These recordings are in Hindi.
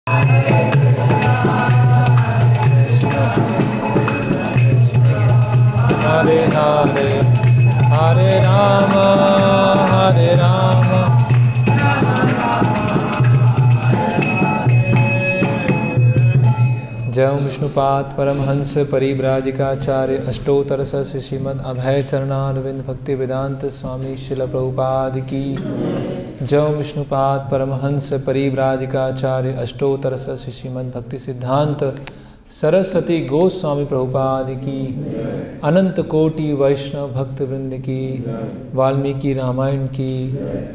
Hare Hare, Hare Rama, Hare Rama, जय विष्णुपाद परमहंस परिव्राजिकाचार्य अष्टोत्तर सहस्र श्रीमद् अभय चरणारविंद भक्ति वेदांत स्वामी शिल प्रभुपाद की जय विष्णुपाद परमहंस परिव्राजिकाचार्य अष्टोत्तर सहस्र श्रीमद् भक्ति सिद्धांत सरस्वती गोस्वामी प्रभुपाद की अनंत कोटि वैष्णव भक्त वृंद की वाल्मीकि रामायण की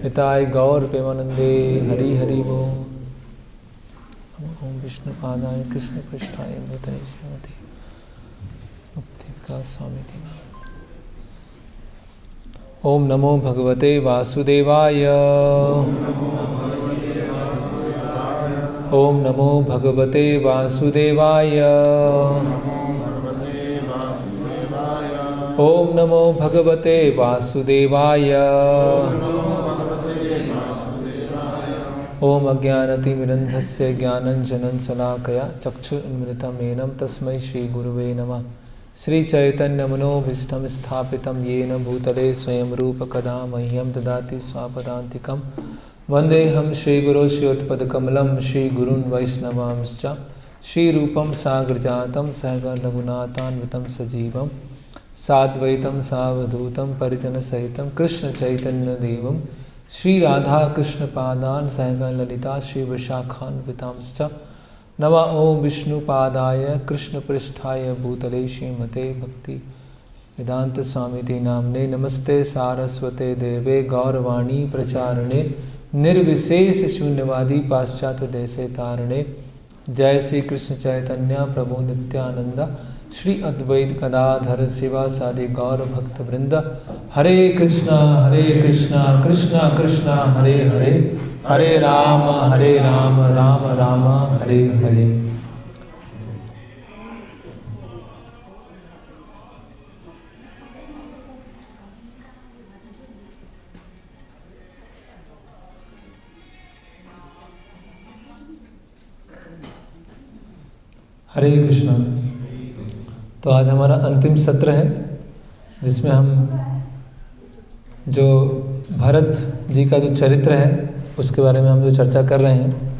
निताय गौर प्रेमानंदे हरि हरि बोल। ओम विष्णुपादाय कृष्ण पृष्ठाय भूतले श्रीमती मुक्ति विकास स्वामी थे। ओम नमो भगवते वासुदेवाय। ओम नमो भगवते वासुदेवाय। ओम नमो भगवते वासुदेवाय। ओम अज्ञानतिमिरन्धस्य ज्ञानञ्जनं शलाकया चक्षुरुन्मिलितं येन तस्मै श्रीगुरुवे नमः। श्रीचैतन्यमनोभीष्टं स्थापितं येन भूतले स्वयं रूपकदा मह्यं ददाति स्वापदान्तिकं वन्देऽहं श्रीगुरो श्रीयुतपदकमलं श्रीगुरून् वैष्णवांश्च श्रीरूपं साग्रजातं सहगण रघुनाथान्वितं सजीवं साद्वैतं सावधूतं परिजनसहितं कृष्णचैतन्यदेवं श्री राधा कृष्ण पादान सहगण ललिता श्री विशाखान्वितांश्च नमः ओं विष्णुपादाय कृष्ण पृष्ठाय भूतले श्रीमते भक्ति वेदांत स्वामी नाम्ने नमस्ते सारस्वते देवे गौरवाणी प्रचारणे निर्विशेष शून्यवादी पाश्चात्य देशे तारणे जय श्री कृष्ण चैतन्य प्रभु नित्यानंद श्री अद्वैत गदाधर शिवासादि गौर भक्त वृंद हरे कृष्णा कृष्णा कृष्णा हरे हरे हरे राम राम राम हरे हरे। हरे कृष्णा। तो आज हमारा अंतिम सत्र है जिसमें हम जो भरत जी का जो चरित्र है उसके बारे में हम जो चर्चा कर रहे हैं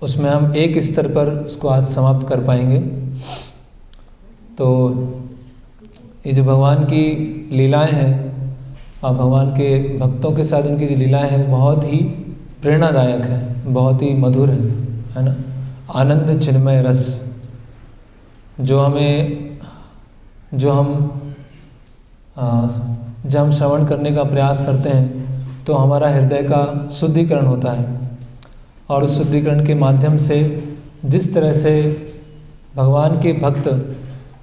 उसमें हम एक स्तर पर उसको आज समाप्त कर पाएंगे। तो ये जो भगवान की लीलाएं हैं और भगवान के भक्तों के साथ उनकी जो लीलाएं हैं बहुत ही प्रेरणादायक हैं, बहुत ही मधुर है ना। आनंद चिन्मय रस जो हम श्रवण करने का प्रयास करते हैं तो हमारा हृदय का शुद्धिकरण होता है और उस शुद्धिकरण के माध्यम से जिस तरह से भगवान के भक्त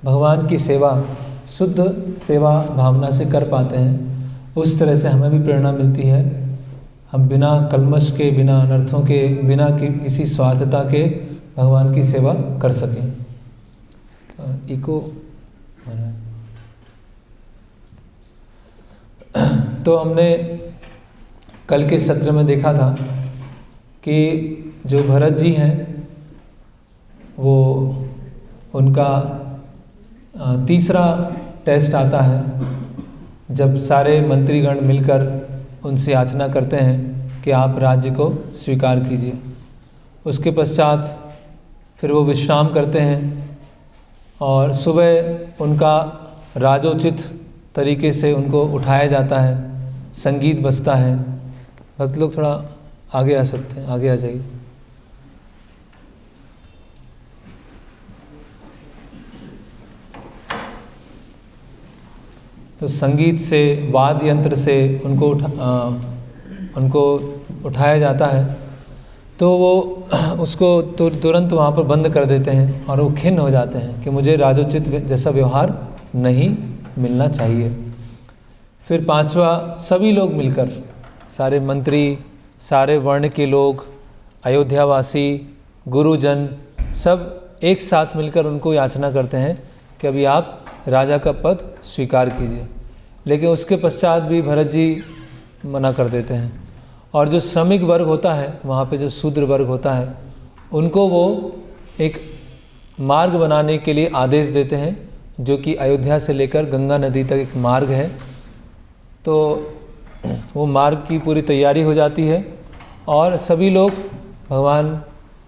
भगवान की सेवा शुद्ध सेवा भावना से कर पाते हैं उस तरह से हमें भी प्रेरणा मिलती है। हम बिना कल्मश के, बिना अनर्थों के, बिना किसी स्वार्थता के भगवान की सेवा कर सकें। तो हमने कल के सत्र में देखा था कि जो भरत जी हैं वो उनका तीसरा टेस्ट आता है जब सारे मंत्रीगण मिलकर उनसे याचना करते हैं कि आप राज्य को स्वीकार कीजिए। उसके पश्चात फिर वो विश्राम करते हैं और सुबह उनका राजोचित तरीके से उनको उठाया जाता है, संगीत बजता है। भक्त लोग थोड़ा आगे आ सकते हैं, आगे आ जाइए। तो संगीत से, वाद्य यंत्र से उनको उठाया जाता है तो वो उसको तुरंत वहाँ पर बंद कर देते हैं और वो खिन्न हो जाते हैं कि मुझे राजोचित जैसा व्यवहार नहीं मिलना चाहिए। फिर पांचवा, सभी लोग मिलकर, सारे मंत्री, सारे वर्ण के लोग, अयोध्यावासी, गुरुजन, सब एक साथ मिलकर उनको याचना करते हैं कि अभी आप राजा का पद स्वीकार कीजिए। लेकिन उसके पश्चात भी भरत जी मना कर देते हैं। और जो श्रमिक वर्ग होता है, वहाँ पे जो शूद्र वर्ग होता है, उनको वो एक मार्ग बनाने के लिए आदेश देते हैं, जो कि अयोध्या से लेकर गंगा नदी तक एक मार्ग है। तो वो मार्ग की पूरी तैयारी हो जाती है और सभी लोग भगवान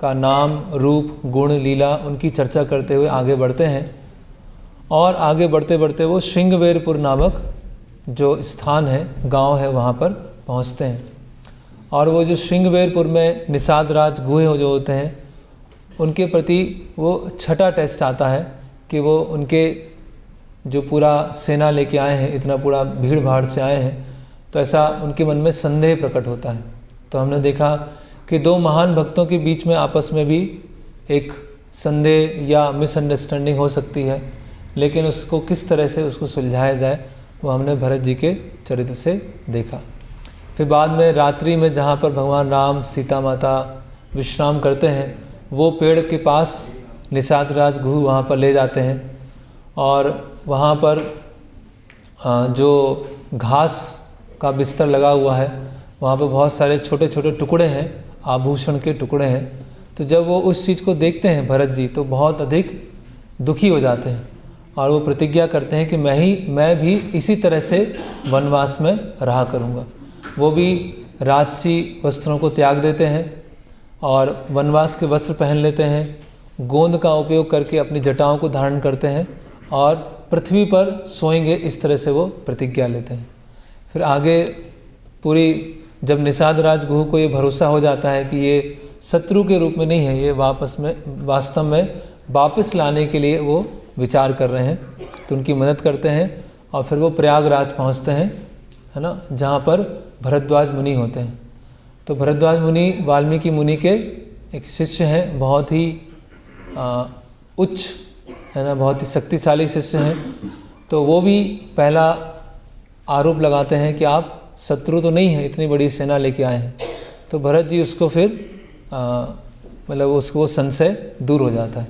का नाम, रूप, गुण, लीला उनकी चर्चा करते हुए आगे बढ़ते हैं। और आगे बढ़ते बढ़ते वो श्रृंगवेरपुर नामक जो स्थान है, गांव है, वहाँ पर पहुँचते हैं। और वो जो श्रृंगवेरपुर में निषाद राज गुहे जो होते हैं, उनके प्रति वो छठा टेस्ट आता है कि वो उनके जो पूरा सेना लेके आए हैं, इतना पूरा भीड़ भाड़ से आए हैं, तो ऐसा उनके मन में संदेह प्रकट होता है। तो हमने देखा कि दो महान भक्तों के बीच में आपस में भी एक संदेह या मिसअंडरस्टैंडिंग हो सकती है, लेकिन उसको किस तरह से उसको सुलझाया जाए वो हमने भरत जी के चरित्र से देखा। फिर बाद में रात्रि में जहाँ पर भगवान राम, सीता माता विश्राम करते हैं, वो पेड़ के पास निषाद राज गुह वहाँ पर ले जाते हैं। और वहाँ पर जो घास का बिस्तर लगा हुआ है, वहाँ पर बहुत सारे छोटे छोटे टुकड़े हैं, आभूषण के टुकड़े हैं। तो जब वो उस चीज़ को देखते हैं भरत जी, तो बहुत अधिक दुखी हो जाते हैं और वो प्रतिज्ञा करते हैं कि मैं भी इसी तरह से वनवास में रहा करूँगा। वो भी राजसी वस्त्रों को त्याग देते हैं और वनवास के वस्त्र पहन लेते हैं, गोंद का उपयोग करके अपनी जटाओं को धारण करते हैं और पृथ्वी पर सोएंगे, इस तरह से वो प्रतिज्ञा लेते हैं। फिर आगे पूरी जब निषाद राज गुह को ये भरोसा हो जाता है कि ये शत्रु के रूप में नहीं है, ये वास्तव में वापस लाने के लिए वो विचार कर रहे हैं, तो उनकी मदद करते हैं। और फिर वो प्रयागराज पहुंचते हैं, है ना, जहाँ पर भरद्वाज मुनि होते हैं। तो भरद्वाज मुनि वाल्मीकि मुनि के एक शिष्य हैं, बहुत ही उच्च, है ना, बहुत ही शक्तिशाली शिष्य हैं। तो वो भी पहला आरोप लगाते हैं कि आप शत्रु तो नहीं हैं, इतनी बड़ी सेना लेके आए हैं। तो भरत जी उसको फिर मतलब उसको संशय दूर हो जाता है।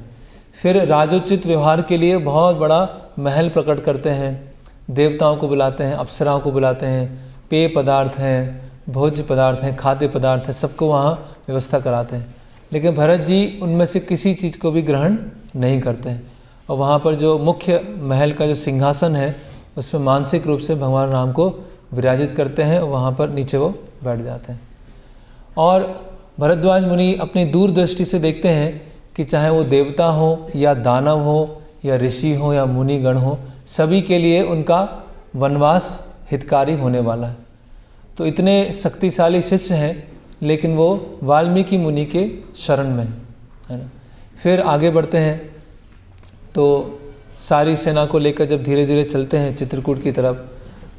फिर राजोचित व्यवहार के लिए बहुत बड़ा महल प्रकट करते हैं, देवताओं को बुलाते हैं, अप्सराओं को बुलाते हैं, पेय पदार्थ हैं, भोज्य पदार्थ हैं, खाद्य पदार्थ हैं, सबको वहाँ व्यवस्था कराते हैं। लेकिन भरत जी उनमें से किसी चीज़ को भी ग्रहण नहीं करते हैं। और वहाँ पर जो मुख्य महल का जो सिंहासन है, उसमें मानसिक रूप से भगवान राम को विराजित करते हैं, वहाँ पर नीचे वो बैठ जाते हैं। और भरद्वाज मुनि अपनी दूरदृष्टि से देखते हैं कि चाहे वो देवता हो या दानव हो या ऋषि हो या मुनिगण हो, सभी के लिए उनका वनवास हितकारी होने वाला है। तो इतने शक्तिशाली शिष्य हैं, लेकिन वो वाल्मीकि मुनि के शरण में है ना। फिर आगे बढ़ते हैं, तो सारी सेना को लेकर जब धीरे धीरे चलते हैं चित्रकूट की तरफ,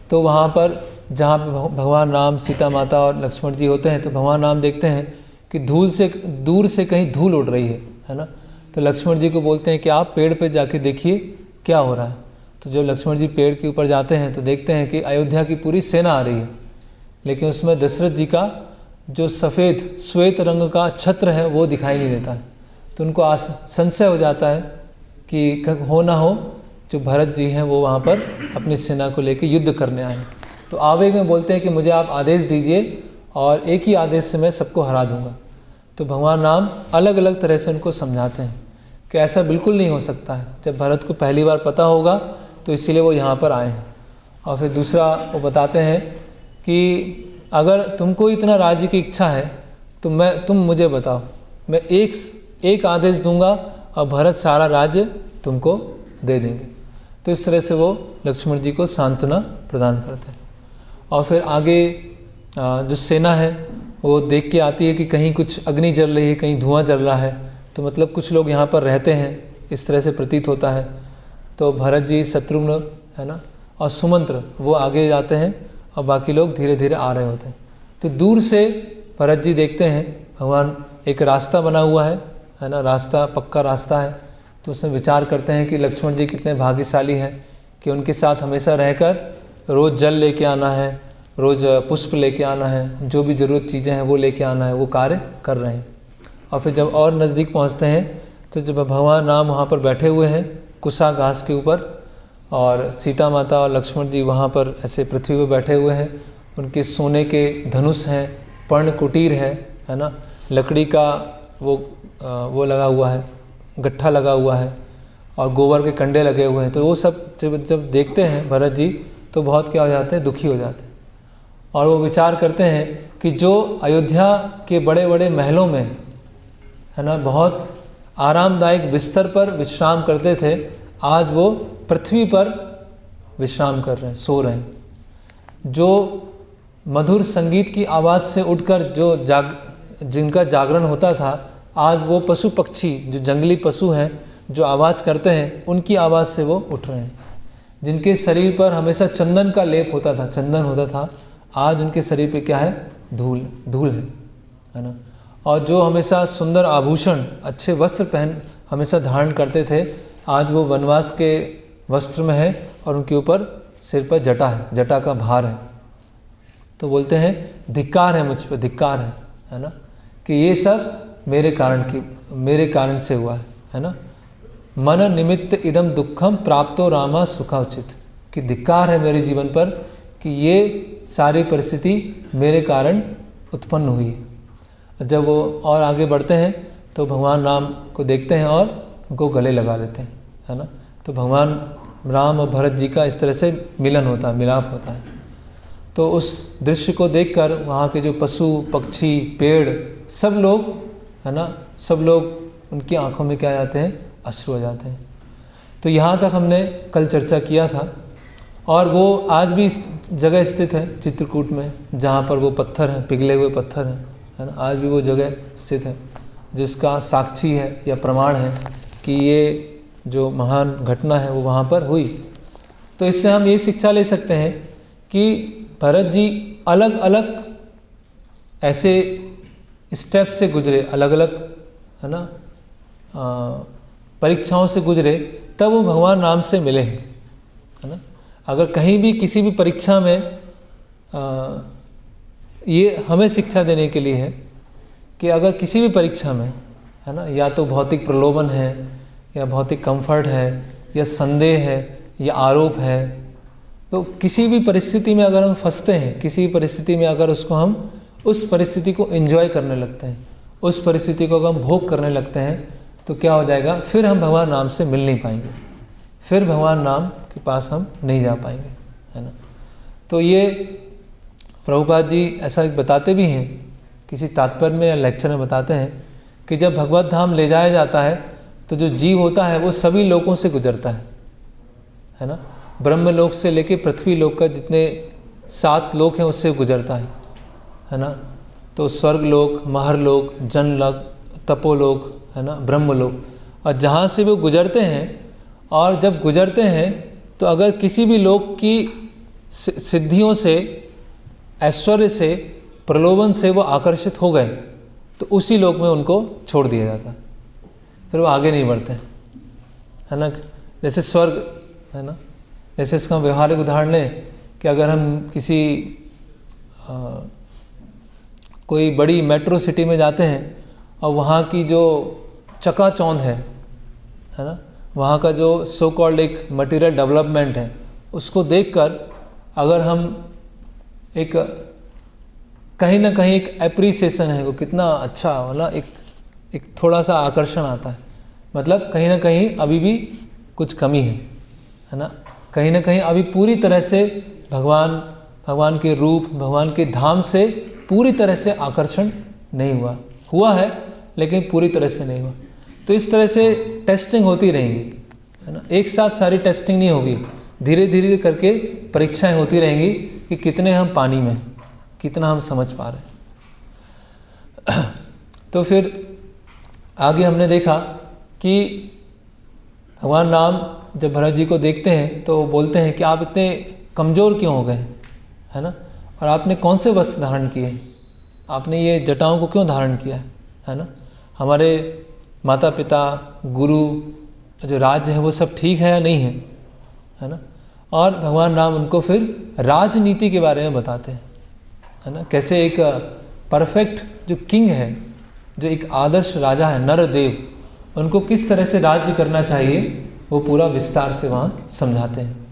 तो वहाँ पर जहाँ भगवान राम, सीता माता और लक्ष्मण जी होते हैं, तो भगवान राम देखते हैं कि दूर से कहीं धूल उड़ रही है ना। तो लक्ष्मण जी को बोलते हैं कि आप पेड़ पे जाके देखिए क्या हो रहा है। तो जब लक्ष्मण जी पेड़ के ऊपर जाते हैं तो देखते हैं कि अयोध्या की पूरी सेना आ रही है, लेकिन उसमें दशरथ जी का जो सफ़ेद श्वेत रंग का छत्र है वो दिखाई नहीं देता है। तो उनको संशय हो जाता है कि हो ना हो जो भरत जी हैं वो वहाँ पर अपनी सेना को लेकर युद्ध करने आए हैं। तो आवेग में बोलते हैं कि मुझे आप आदेश दीजिए और एक ही आदेश से मैं सबको हरा दूंगा। तो भगवान राम अलग अलग तरह से उनको समझाते हैं कि ऐसा बिल्कुल नहीं हो सकता है। जब भरत को पहली बार पता होगा तो इसीलिए वो यहाँ पर आए हैं। और फिर दूसरा वो बताते हैं कि अगर तुमको इतना राज्य की इच्छा है तो तुम मुझे बताओ, मैं एक आदेश दूंगा और भरत सारा राज्य तुमको दे देंगे। तो इस तरह से वो लक्ष्मण जी को सांत्वना प्रदान करते हैं। और फिर आगे जो सेना है वो देख के आती है कि कहीं कुछ अग्नि जल रही है, कहीं धुआं जल रहा है, तो मतलब कुछ लोग यहाँ पर रहते हैं, इस तरह से प्रतीत होता है। तो भरत जी, शत्रुघ्न, है ना, और सुमंत्र वो आगे जाते हैं और बाकी लोग धीरे धीरे आ रहे होते हैं। तो दूर से भरत जी देखते हैं भगवान एक रास्ता बना हुआ है ना, रास्ता पक्का रास्ता है। तो उसमें विचार करते हैं कि लक्ष्मण जी कितने भाग्यशाली हैं कि उनके साथ हमेशा रहकर रोज़ जल लेके आना है, रोज़ पुष्प लेके आना है, जो भी ज़रूरत चीज़ें हैं वो लेके आना है, वो कार्य कर रहे हैं। और फिर जब और नज़दीक पहुंचते हैं तो जब भगवान राम वहाँ पर बैठे हुए हैं कुशा घास के ऊपर, और सीता माता और लक्ष्मण जी वहाँ पर ऐसे पृथ्वी पर बैठे हुए हैं। उनके सोने के धनुष हैं, पर्ण कुटीर है ना, लकड़ी का वो लगा हुआ है, गट्ठा लगा हुआ है और गोबर के कंडे लगे हुए हैं। तो वो सब जब देखते हैं भरत जी तो बहुत क्या हो जाते हैं, दुखी हो जाते हैं। और वो विचार करते हैं कि जो अयोध्या के बड़े बड़े महलों में है ना बहुत आरामदायक बिस्तर पर विश्राम करते थे, आज वो पृथ्वी पर विश्राम कर रहे हैं, सो रहे हैं। जो मधुर संगीत की आवाज़ से उठकर जिनका जागरण होता था, आज वो पशु पक्षी जो जंगली पशु हैं जो आवाज़ करते हैं, उनकी आवाज़ से वो उठ रहे हैं। जिनके शरीर पर हमेशा चंदन का लेप होता था, चंदन होता था, आज उनके शरीर पे क्या है, धूल है ना। और जो हमेशा सुंदर आभूषण, अच्छे वस्त्र हमेशा धारण करते थे, आज वो वनवास के वस्त्र में है और उनके ऊपर सिर पर जटा है, जटा का भार है। तो बोलते हैं धिक्कार है मुझ पर, धिक्कार है ना, कि ये सब मेरे कारण से हुआ है ना। मन निमित्त इदम दुखम प्राप्तो रामा सुखाउचित, कि धिक्कार है मेरे जीवन पर कि ये सारी परिस्थिति मेरे कारण उत्पन्न हुई। जब वो और आगे बढ़ते हैं तो भगवान राम को देखते हैं और उनको गले लगा लेते हैं, है ना। तो भगवान राम और भरत जी का इस तरह से मिलन होता है, मिलाप होता है। तो उस दृश्य को देखकर वहाँ के जो पशु पक्षी पेड़ सब लोग, है ना, सब लोग उनकी आंखों में क्या जाते हैं, अश्रु हो जाते हैं। तो यहाँ तक हमने कल चर्चा किया था। और वो आज भी इस जगह स्थित है चित्रकूट में, जहाँ पर वो पत्थर हैं, पिघले हुए पत्थर हैं, है ना। आज भी वो जगह स्थित है जिसका साक्षी है या प्रमाण है कि ये जो महान घटना है वो वहाँ पर हुई। तो इससे हम ये शिक्षा ले सकते हैं कि भरत जी अलग अलग ऐसे स्टेप से गुजरे, अलग अलग, है ना, परीक्षाओं से गुजरे, तब वो भगवान राम से मिले हैं, है ना। अगर कहीं भी किसी भी परीक्षा में ये हमें शिक्षा देने के लिए है कि अगर किसी भी परीक्षा में, है ना, या तो भौतिक प्रलोभन है या भौतिक कंफर्ट है या संदेह है या आरोप है, तो किसी भी परिस्थिति में अगर हम फंसते हैं, किसी भी परिस्थिति में अगर हम उस परिस्थिति को एंजॉय करने लगते हैं, उस परिस्थिति को अगर हम भोग करने लगते हैं, तो क्या हो जाएगा, फिर हम भगवान राम से मिल नहीं पाएंगे, फिर भगवान राम के पास हम नहीं जा पाएंगे, है ना। तो ये प्रभुपाद जी ऐसा बताते भी हैं, किसी तात्पर्य में या लेक्चर में बताते हैं कि जब भगवत धाम ले जाया जाता है तो जो जीव होता है वो सभी लोकों से गुजरता है ना। ब्रह्मलोक से लेके पृथ्वी लोक का जितने 7 लोक हैं उससे गुजरता है ना। तो स्वर्गलोक, महरलोक, जनलोक, तपोलोक, है ना, ब्रह्मलोक, और जहाँ से वो गुजरते हैं, और जब गुजरते हैं तो अगर किसी भी लोक की सिद्धियों से, ऐश्वर्य से, प्रलोभन से वो आकर्षित हो गए तो उसी लोक में उनको छोड़ दिया जाता है, फिर वो आगे नहीं बढ़ते, है ना। जैसे स्वर्ग, है ना, जैसे इसका व्यवहारिक उदाहरण लें कि अगर हम किसी कोई बड़ी मेट्रो सिटी में जाते हैं और वहाँ की जो चकाचौंध है ना, वहाँ का जो सो कॉल्ड एक मटेरियल डेवलपमेंट है, उसको देखकर अगर हम एक कहीं ना कहीं एक एप्रिसिएशन है, वो कितना अच्छा, मतलब एक थोड़ा सा आकर्षण आता है, मतलब कहीं ना कहीं अभी भी कुछ कमी है ना। कहीं ना कहीं अभी पूरी तरह से भगवान के रूप, भगवान के धाम से पूरी तरह से आकर्षण नहीं हुआ है, लेकिन पूरी तरह से नहीं हुआ। तो इस तरह से टेस्टिंग होती रहेंगी, है ना। एक साथ सारी टेस्टिंग नहीं होगी, धीरे धीरे करके परीक्षाएं होती रहेंगी कि कितने हम पानी में, कितना हम समझ पा रहे हैं। तो फिर आगे हमने देखा कि भगवान राम जब भरत जी को देखते हैं तो बोलते हैं कि आप इतने कमज़ोर क्यों हो गए, है ना, और आपने कौन से वस्त्र धारण किए, आपने ये जटाओं को क्यों धारण किया है ना। हमारे माता पिता, गुरु, जो राज्य है वो सब ठीक है या नहीं है ना। और भगवान राम उनको फिर राजनीति के बारे में बताते हैं, है ना, कैसे एक परफेक्ट जो किंग है, जो एक आदर्श राजा है, नरदेव, उनको किस तरह से राज्य करना चाहिए वो पूरा विस्तार से वहाँ समझाते हैं।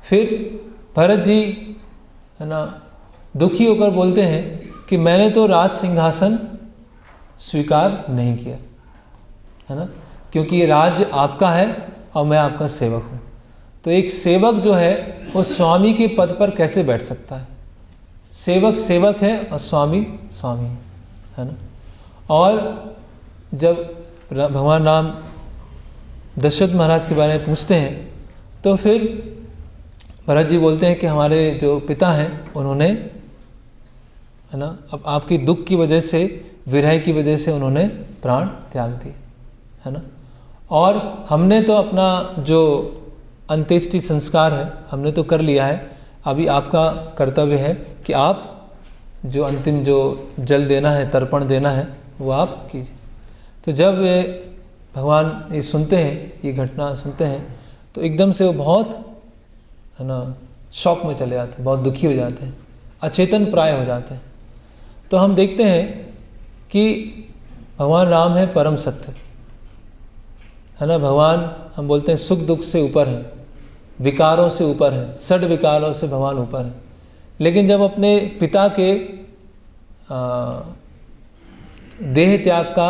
फिर भरत जी, है ना, दुखी होकर बोलते हैं कि मैंने तो राज सिंहासन स्वीकार नहीं किया, है ना, क्योंकि ये राज्य आपका है और मैं आपका सेवक हूँ। तो एक सेवक जो है वो स्वामी के पद पर कैसे बैठ सकता है? सेवक सेवक है और स्वामी स्वामी है ना। और जब भगवान राम दशरथ महाराज के बारे में पूछते हैं तो फिर भरत जी बोलते हैं कि हमारे जो पिता हैं उन्होंने, है ना, अब आपकी दुख की वजह से, विरह की वजह से उन्होंने प्राण त्याग दिए, है ना। और हमने तो अपना जो अंत्येष्टि संस्कार है हमने तो कर लिया है, अभी आपका कर्तव्य है कि आप जो अंतिम जो जल देना है, तर्पण देना है, वो आप कीजिए। तो जब ये भगवान ये सुनते हैं, ये घटना सुनते हैं, तो एकदम से वो बहुत, है ना, शॉक में चले जाते हैं, बहुत दुखी हो जाते हैं, अचेतन प्राय हो जाते हैं। तो हम देखते हैं कि भगवान राम है परम सत्य, है ना। भगवान हम बोलते हैं सुख दुख से ऊपर है, विकारों से ऊपर है, षड विकारों से भगवान ऊपर है। लेकिन जब अपने पिता के देह त्याग का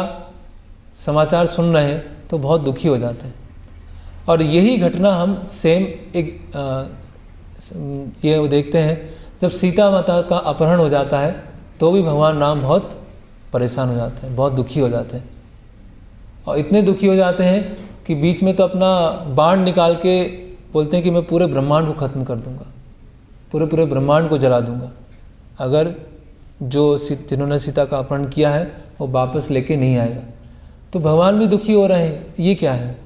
समाचार सुन रहे हैं तो बहुत दुखी हो जाते हैं। और यही घटना हम सेम एक ये वो देखते हैं जब सीता माता का अपहरण हो जाता है तो भी भगवान राम बहुत परेशान हो जाते हैं, बहुत दुखी हो जाते हैं। और इतने दुखी हो जाते हैं कि बीच में तो अपना बाण निकाल के बोलते हैं कि मैं पूरे ब्रह्मांड को ख़त्म कर दूंगा, पूरे ब्रह्मांड को जला दूंगा अगर जो जिन्होंने सीता का अपहरण किया है वो वापस लेके नहीं आएगा। तो भगवान भी दुखी हो रहे हैं। ये क्या है?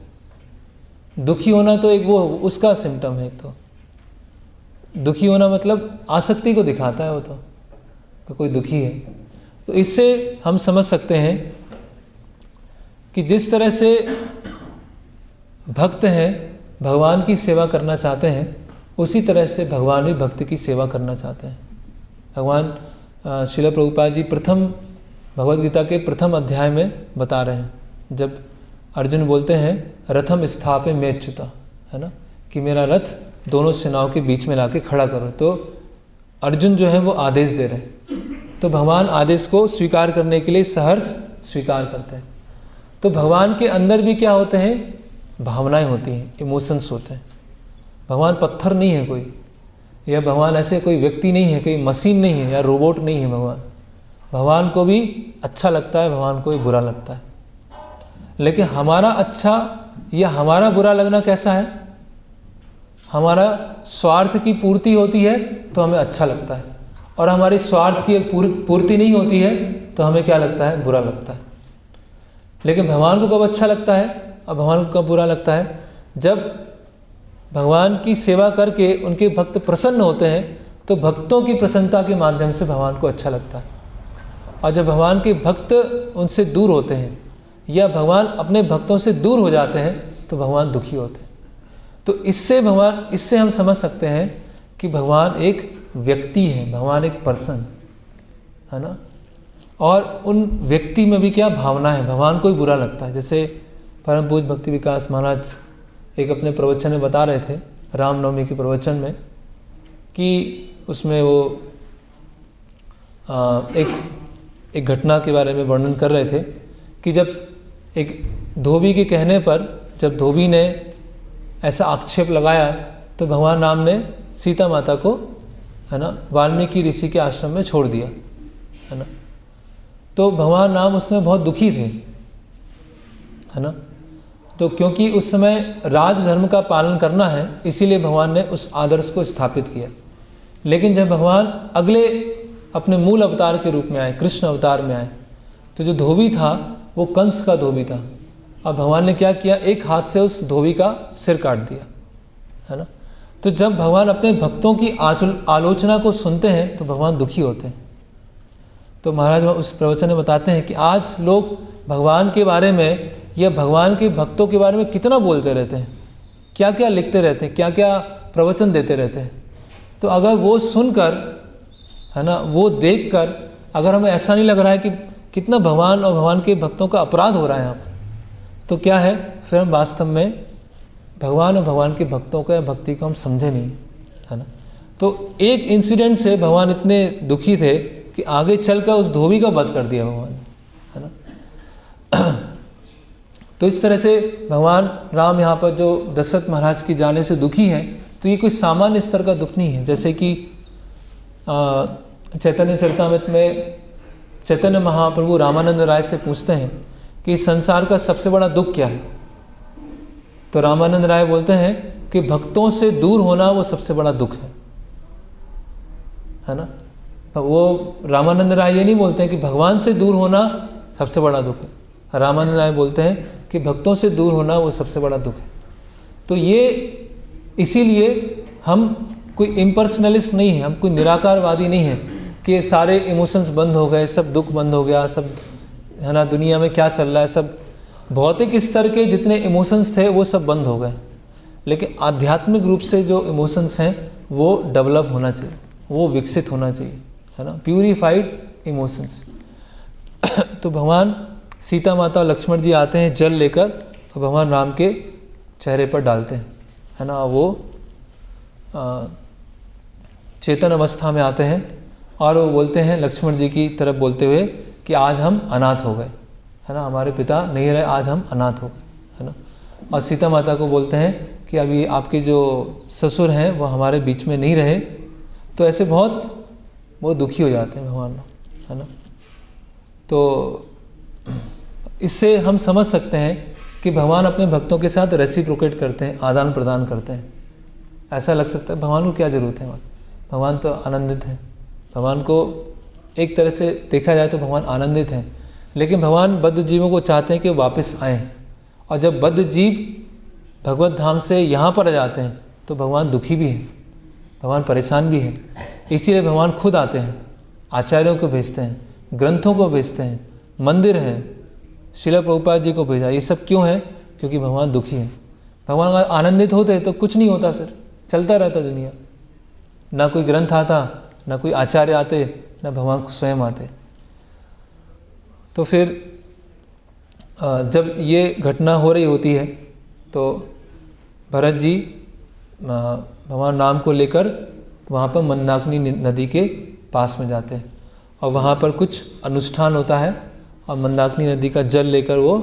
दुखी होना तो एक वो उसका सिम्टम है। तो दुखी होना मतलब आसक्ति को दिखाता है वो तो कोई दुखी है। तो इससे हम समझ सकते हैं कि जिस तरह से भक्त हैं भगवान की सेवा करना चाहते हैं, उसी तरह से भगवान भी भक्त की सेवा करना चाहते हैं। भगवान श्रील प्रभुपाद जी प्रथम भगवद गीता के प्रथम अध्याय में बता रहे हैं, जब अर्जुन बोलते हैं रथम स्थापे मेच्युता, है ना, कि मेरा रथ दोनों सेनाओं के बीच में लाके खड़ा करो। तो अर्जुन जो है वो आदेश दे रहे हैं, तो भगवान आदेश को स्वीकार करने के लिए सहर्ष स्वीकार करते हैं। तो भगवान के अंदर भी क्या होते हैं? भावनाएं होती हैं, इमोशंस होते हैं। भगवान पत्थर नहीं है कोई, या भगवान ऐसे कोई व्यक्ति नहीं है, कोई मशीन नहीं है या रोबोट नहीं है। भगवान को भी अच्छा लगता है, भगवान को भी बुरा लगता है। लेकिन हमारा अच्छा या हमारा बुरा लगना कैसा है? हमारा स्वार्थ की पूर्ति होती है तो हमें अच्छा लगता है, और हमारी स्वार्थ की पूर्ति नहीं होती है तो हमें क्या लगता है? बुरा लगता है। लेकिन भगवान को कब अच्छा लगता है और भगवान को कब बुरा लगता है? जब भगवान की सेवा करके उनके भक्त प्रसन्न होते हैं तो भक्तों की प्रसन्नता के माध्यम से भगवान को अच्छा लगता है। और जब भगवान के भक्त उनसे दूर होते हैं या भगवान अपने भक्तों से दूर हो जाते हैं तो भगवान दुखी होते हैं। तो इससे हम समझ सकते हैं कि भगवान एक व्यक्ति है, भगवान एक पर्सन है ना। और उन व्यक्ति में भी क्या भावना है? भगवान को ही बुरा लगता है। जैसे परम पूज्य भक्ति विकास महाराज एक अपने प्रवचन में बता रहे थे, रामनवमी के प्रवचन में, कि उसमें वो एक घटना के बारे में वर्णन कर रहे थे कि जब एक धोबी के कहने पर जब धोबी ने ऐसा आक्षेप लगाया तो भगवान राम ने सीता माता को, है ना, वाल्मीकि ऋषि के आश्रम में छोड़ दिया, है ना। तो भगवान राम उस समय बहुत दुखी थे, है ना। तो क्योंकि उस समय राजधर्म का पालन करना है इसीलिए भगवान ने उस आदर्श को स्थापित किया। लेकिन जब भगवान अगले अपने मूल अवतार के रूप में आए, कृष्ण अवतार में आए, तो जो धोबी था वो कंस का धोबी था। अब भगवान ने क्या किया? एक हाथ से उस धोबी का सिर काट दिया, है ना। तो जब भगवान अपने भक्तों की आलोचना को सुनते हैं तो भगवान दुखी होते हैं। तो महाराज उस प्रवचन में बताते हैं कि आज लोग भगवान के बारे में या भगवान के भक्तों के बारे में कितना बोलते रहते हैं, क्या क्या लिखते रहते हैं, क्या क्या प्रवचन देते रहते हैं। तो अगर वो सुनकर, है ना, वो देखकर अगर हमें ऐसा नहीं लग रहा है कि कितना भगवान और भगवान के भक्तों का अपराध हो रहा है यहाँ पर, तो क्या है? फिर हम वास्तव में भगवान और भगवान के भक्तों को या भक्ति को हम समझे नहीं, है ना। तो एक इंसिडेंट से भगवान इतने दुखी थे कि आगे चलकर उस धोबी का वध कर दिया भगवान, है ना। तो इस तरह से भगवान राम यहाँ पर जो दशरथ महाराज की जाने से दुखी हैं, तो ये कोई सामान्य स्तर का दुख नहीं है। जैसे कि चैतन्य चरितामृत में चैतन्य महाप्रभु रामानंद राय से पूछते हैं कि संसार का सबसे बड़ा दुख क्या है, तो रामानंद राय बोलते हैं कि भक्तों से दूर होना वो सबसे बड़ा दुख है ना। वो रामानंद राय ये नहीं बोलते हैं कि भगवान से दूर होना सबसे बड़ा दुख है। रामानंद राय बोलते हैं कि भक्तों से दूर होना वो सबसे बड़ा दुख है। तो ये इसीलिए हम कोई इम्पर्सनलिस्ट नहीं है, हम कोई निराकारवादी नहीं है कि सारे इमोशंस बंद हो गए, सब दुख बंद हो गया, सब है ना, दुनिया में क्या चल रहा है, सब भौतिक स्तर के जितने इमोशंस थे वो सब बंद हो गए। लेकिन आध्यात्मिक रूप से जो इमोशंस हैं वो डेवलप होना चाहिए, वो विकसित होना चाहिए, है ना, प्यूरिफाइड इमोशंस। तो भगवान सीता माता और लक्ष्मण जी आते हैं जल लेकर और भगवान राम के चेहरे पर डालते हैं, है ना। वो चेतन अवस्था में आते हैं और वो बोलते हैं लक्ष्मण जी की तरफ बोलते हुए कि आज हम अनाथ हो गए, है ना, हमारे पिता नहीं रहे, आज हम अनाथ हो गए, है ना। और सीता माता को बोलते हैं कि अभी आपके जो ससुर हैं वो हमारे बीच में नहीं रहे। तो ऐसे बहुत दुखी हो जाते हैं भगवान, है ना। तो इससे हम समझ सकते हैं कि भगवान अपने भक्तों के साथ रेसिप्रोकेट करते हैं, आदान प्रदान करते हैं। ऐसा लग सकता है भगवान को क्या ज़रूरत है, भगवान तो आनंदित हैं। भगवान को एक तरह से देखा जाए तो भगवान आनंदित हैं, लेकिन भगवान बद्ध जीवों को चाहते हैं कि वो वापस आएँ। और जब बद्ध जीव भगवत धाम से यहाँ पर आ जाते हैं तो भगवान दुखी भी हैं, भगवान परेशान भी हैं। इसीलिए भगवान खुद आते हैं, आचार्यों को भेजते हैं, ग्रंथों को भेजते हैं, मंदिर हैं, श्रील प्रभुपाद जी को भेजा। ये सब क्यों है? क्योंकि भगवान दुखी हैं। भगवान आनंदित होते तो कुछ नहीं होता, फिर चलता रहता दुनिया, ना कोई ग्रंथ आता, ना कोई आचार्य आते, ना भगवान स्वयं आते। तो फिर जब ये घटना हो रही होती है तो भरत जी भगवान राम को लेकर वहाँ पर मंदाकिनी नदी के पास में जाते हैं और वहाँ पर कुछ अनुष्ठान होता है और मंदाकिनी नदी का जल लेकर वो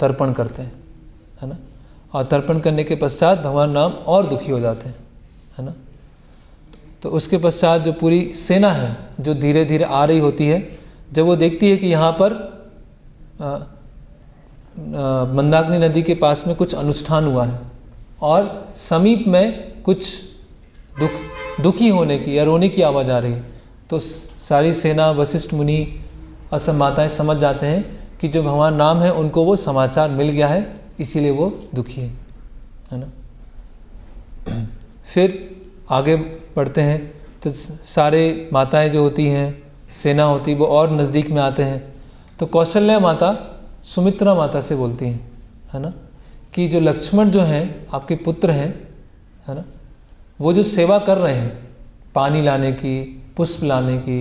तर्पण करते हैं, है ना। और तर्पण करने के पश्चात भगवान राम और दुखी हो जाते हैं, है ना। तो उसके पश्चात जो पूरी सेना है जो धीरे धीरे आ रही होती है, जब वो देखती है कि यहाँ पर मंदाकिनी नदी के पास में कुछ अनुष्ठान हुआ है और समीप में कुछ दुखी होने की या रोने की आवाज़ आ रही है, तो सारी सेना, वशिष्ठ मुनि और सब माताएं समझ जाते हैं कि जो भगवान राम है उनको वो समाचार मिल गया है, इसीलिए वो दुखी है ना। फिर आगे बढ़ते हैं तो सारे माताएं जो होती हैं, सेना होती, वो और नज़दीक में आते हैं। तो कौशल्या माता सुमित्रा माता से बोलती हैं, है ना, कि जो लक्ष्मण जो हैं आपके पुत्र हैं, है ना, वो जो सेवा कर रहे हैं पानी लाने की, पुष्प लाने की,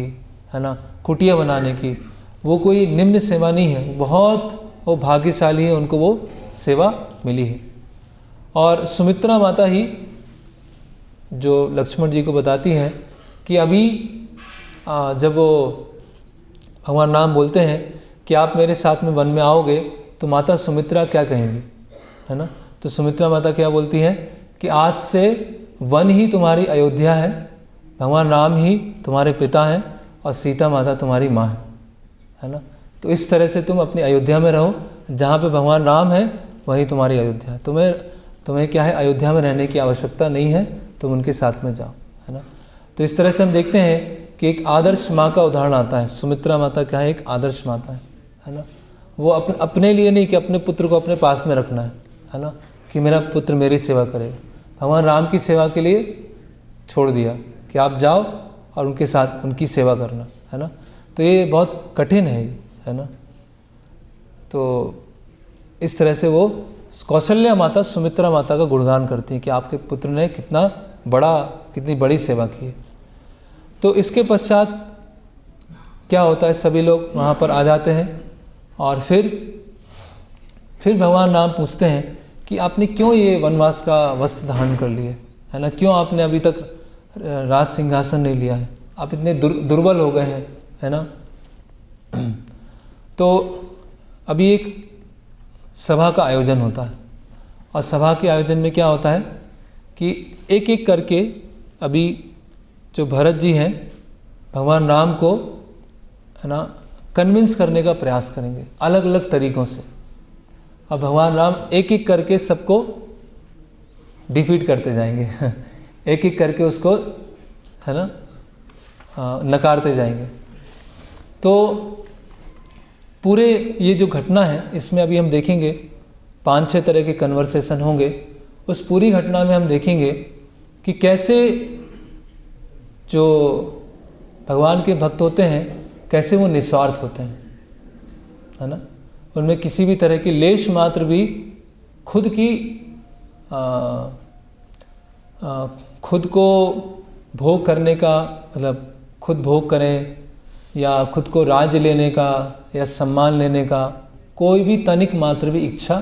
है ना, कुटिया बनाने की, वो कोई निम्न सेवा नहीं है, बहुत वो भाग्यशाली है, उनको वो सेवा मिली है। और सुमित्रा माता ही जो लक्ष्मण जी को बताती हैं कि अभी जब वो भगवान राम बोलते हैं कि आप मेरे साथ में वन में आओगे तो माता सुमित्रा क्या कहेंगी, है ना। तो सुमित्रा माता क्या बोलती हैं कि आज से वन ही तुम्हारी अयोध्या है, भगवान राम ही तुम्हारे पिता हैं और सीता माता तुम्हारी माँ है ना। तो इस तरह से तुम अपनी अयोध्या में रहो, जहाँ पे भगवान राम है वहीं तुम्हारी अयोध्या है। तुम्हें क्या है, अयोध्या में रहने की आवश्यकता नहीं है, तुम उनके साथ में जाओ, है ना। तो इस तरह से हम देखते हैं कि एक आदर्श माँ का उदाहरण आता है। सुमित्रा माता क्या है, एक आदर्श माता है ना। वो अपने लिए नहीं कि अपने पुत्र को अपने पास में रखना है ना, कि मेरा पुत्र मेरी सेवा करेगा। भगवान राम की सेवा के लिए छोड़ दिया कि आप जाओ और उनके साथ उनकी सेवा करना, है ना। तो ये बहुत कठिन है ना। तो इस तरह से वो कौशल्या माता सुमित्रा माता का गुणगान करती है कि आपके पुत्र ने कितनी बड़ी सेवा की है। तो इसके पश्चात क्या होता है, सभी लोग वहाँ पर आ जाते हैं और फिर भगवान राम पूछते हैं कि आपने क्यों ये वनवास का वस्त्र धारण कर लिए, है ना, क्यों आपने अभी तक राज सिंहासन नहीं लिया है, आप इतने दुर्बल हो गए हैं, है ना। तो अभी एक सभा का आयोजन होता है। और सभा के आयोजन में क्या होता है कि एक एक करके अभी जो भरत जी हैं भगवान राम को है ना कन्विंस करने का प्रयास करेंगे अलग अलग तरीक़ों से। अब भगवान राम एक एक करके सबको डिफीट करते जाएंगे एक एक करके उसको है ना नकारते जाएंगे। तो पूरे ये जो घटना है इसमें अभी हम देखेंगे 5-6 तरह के कन्वर्सेशन होंगे। उस पूरी घटना में हम देखेंगे कि कैसे जो भगवान के भक्त होते हैं कैसे वो निस्वार्थ होते हैं, है ना। उनमें किसी भी तरह की लेश मात्र भी खुद की खुद को भोग करने का मतलब खुद भोग करें या खुद को राज्य लेने का या सम्मान लेने का कोई भी तनिक मात्र भी इच्छा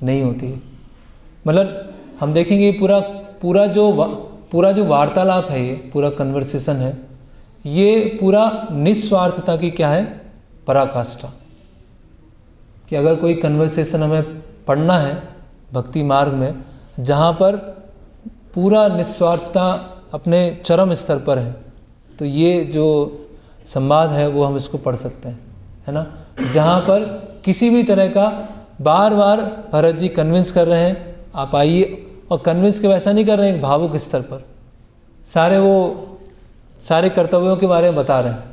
नहीं होती है। मतलब हम देखेंगे पूरा जो वार्तालाप है, ये पूरा कन्वर्सेशन है, ये पूरा निस्वार्थता की क्या है पराकाष्ठा। कि अगर कोई कन्वर्सेशन हमें पढ़ना है भक्ति मार्ग में जहाँ पर पूरा निस्वार्थता अपने चरम स्तर पर है, तो ये जो संवाद है वो हम इसको पढ़ सकते हैं, है ना। जहाँ पर किसी भी तरह का बार बार भरत जी कन्विंस कर रहे हैं आप आइए, और कन्विंस के वैसा नहीं कर रहे हैं भावुक स्तर पर, सारे कर्तव्यों के बारे में बता रहे हैं,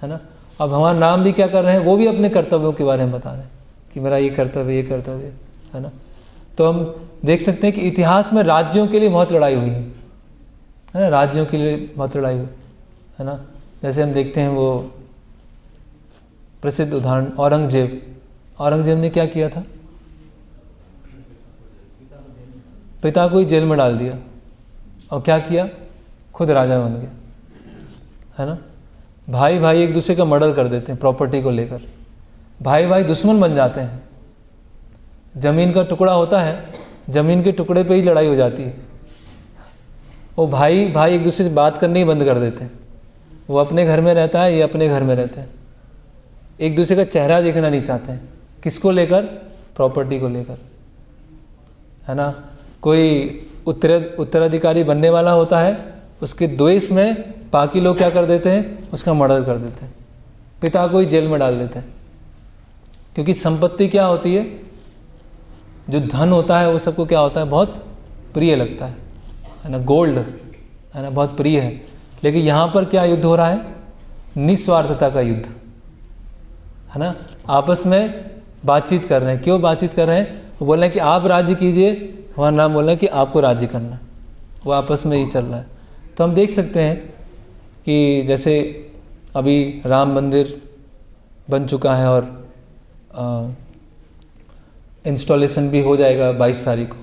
है ना। और भगवान राम भी क्या कर रहे हैं, वो भी अपने कर्तव्यों के बारे में बता रहे हैं कि मेरा ये कर्तव्य है ना। तो हम देख सकते हैं कि इतिहास में राज्यों के लिए बहुत लड़ाई हुई है ना, राज्यों के लिए बहुत लड़ाई हुई है ना। जैसे हम देखते हैं वो प्रसिद्ध उदाहरण औरंगजेब ने क्या किया था, पिता को ही जेल में डाल दिया और क्या किया, खुद राजा बन गया, है ना। भाई एक दूसरे का मर्डर कर देते हैं प्रॉपर्टी को लेकर, भाई दुश्मन बन जाते हैं। ज़मीन का टुकड़ा होता है, ज़मीन के टुकड़े पे ही लड़ाई हो जाती है। वो भाई एक दूसरे से बात करने ही बंद कर देते हैं। वो अपने घर में रहता है, ये अपने घर में रहते हैं, एक दूसरे का चेहरा देखना नहीं चाहते हैं। किसको लेकर, प्रॉपर्टी को लेकर, है ना। कोई उत्तराधिकारी बनने वाला होता है, उसके द्वेष में बाकी लोग क्या कर देते हैं, उसका मर्डर कर देते हैं, पिता को ही जेल में डाल देते हैं। क्योंकि संपत्ति क्या होती है, जो धन होता है वो सबको क्या होता है, बहुत प्रिय लगता है ना। गोल्ड है ना, बहुत प्रिय है। लेकिन यहाँ पर क्या युद्ध हो रहा है, निस्वार्थता का युद्ध, है ना। आपस में बातचीत कर रहे हैं। क्यों बातचीत कर रहे हैं, वो बोल रहे हैं कि आप राज्य कीजिए, भगवान राम बोल रहे हैं कि आपको राज्य करना, वो आपस में ही चल रहा है। तो हम देख सकते हैं कि जैसे अभी राम मंदिर बन चुका है और इंस्टॉलेशन भी हो जाएगा 22 तारीख को।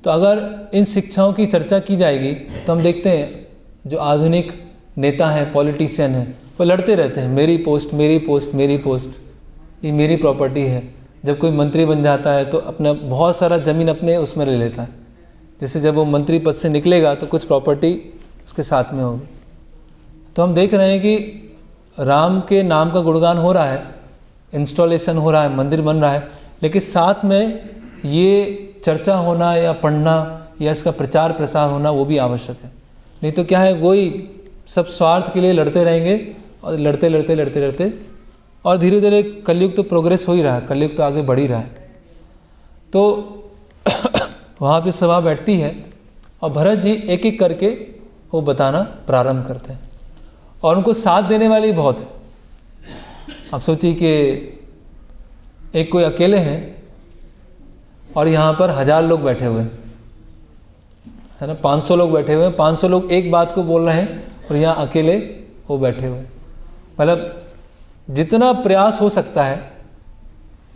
तो अगर इन शिक्षाओं की चर्चा की जाएगी तो हम देखते हैं जो आधुनिक नेता हैं, पॉलिटिशियन हैं, वो लड़ते रहते हैं, मेरी पोस्ट, ये मेरी प्रॉपर्टी है। जब कोई मंत्री बन जाता है तो अपना बहुत सारा ज़मीन अपने उसमें ले लेता है। जैसे जब वो मंत्री पद से निकलेगा तो कुछ प्रॉपर्टी उसके साथ में होगी। तो हम देख रहे हैं कि राम के नाम का गुणगान हो रहा है, इंस्टॉलेशन हो रहा है, मंदिर बन रहा है, लेकिन साथ में ये चर्चा होना या पढ़ना या इसका प्रचार प्रसार होना वो भी आवश्यक है। नहीं तो क्या है, वही सब स्वार्थ के लिए लड़ते रहेंगे और लड़ते और धीरे धीरे कलयुग तो प्रोग्रेस हो ही रहा है, कलयुग तो आगे बढ़ ही रहा है। तो वहाँ पे सभा बैठती है और भरत जी एक एक करके वो बताना प्रारंभ करते हैं और उनको साथ देने वाले बहुत है। आप सोचिए कि एक कोई अकेले हैं और यहाँ पर 1000 लोग बैठे हुए हैं, है ना, 500 लोग बैठे हुए हैं, 500 लोग एक बात को बोल रहे हैं और यहाँ अकेले वो बैठे हुए हैं। मतलब जितना प्रयास हो सकता है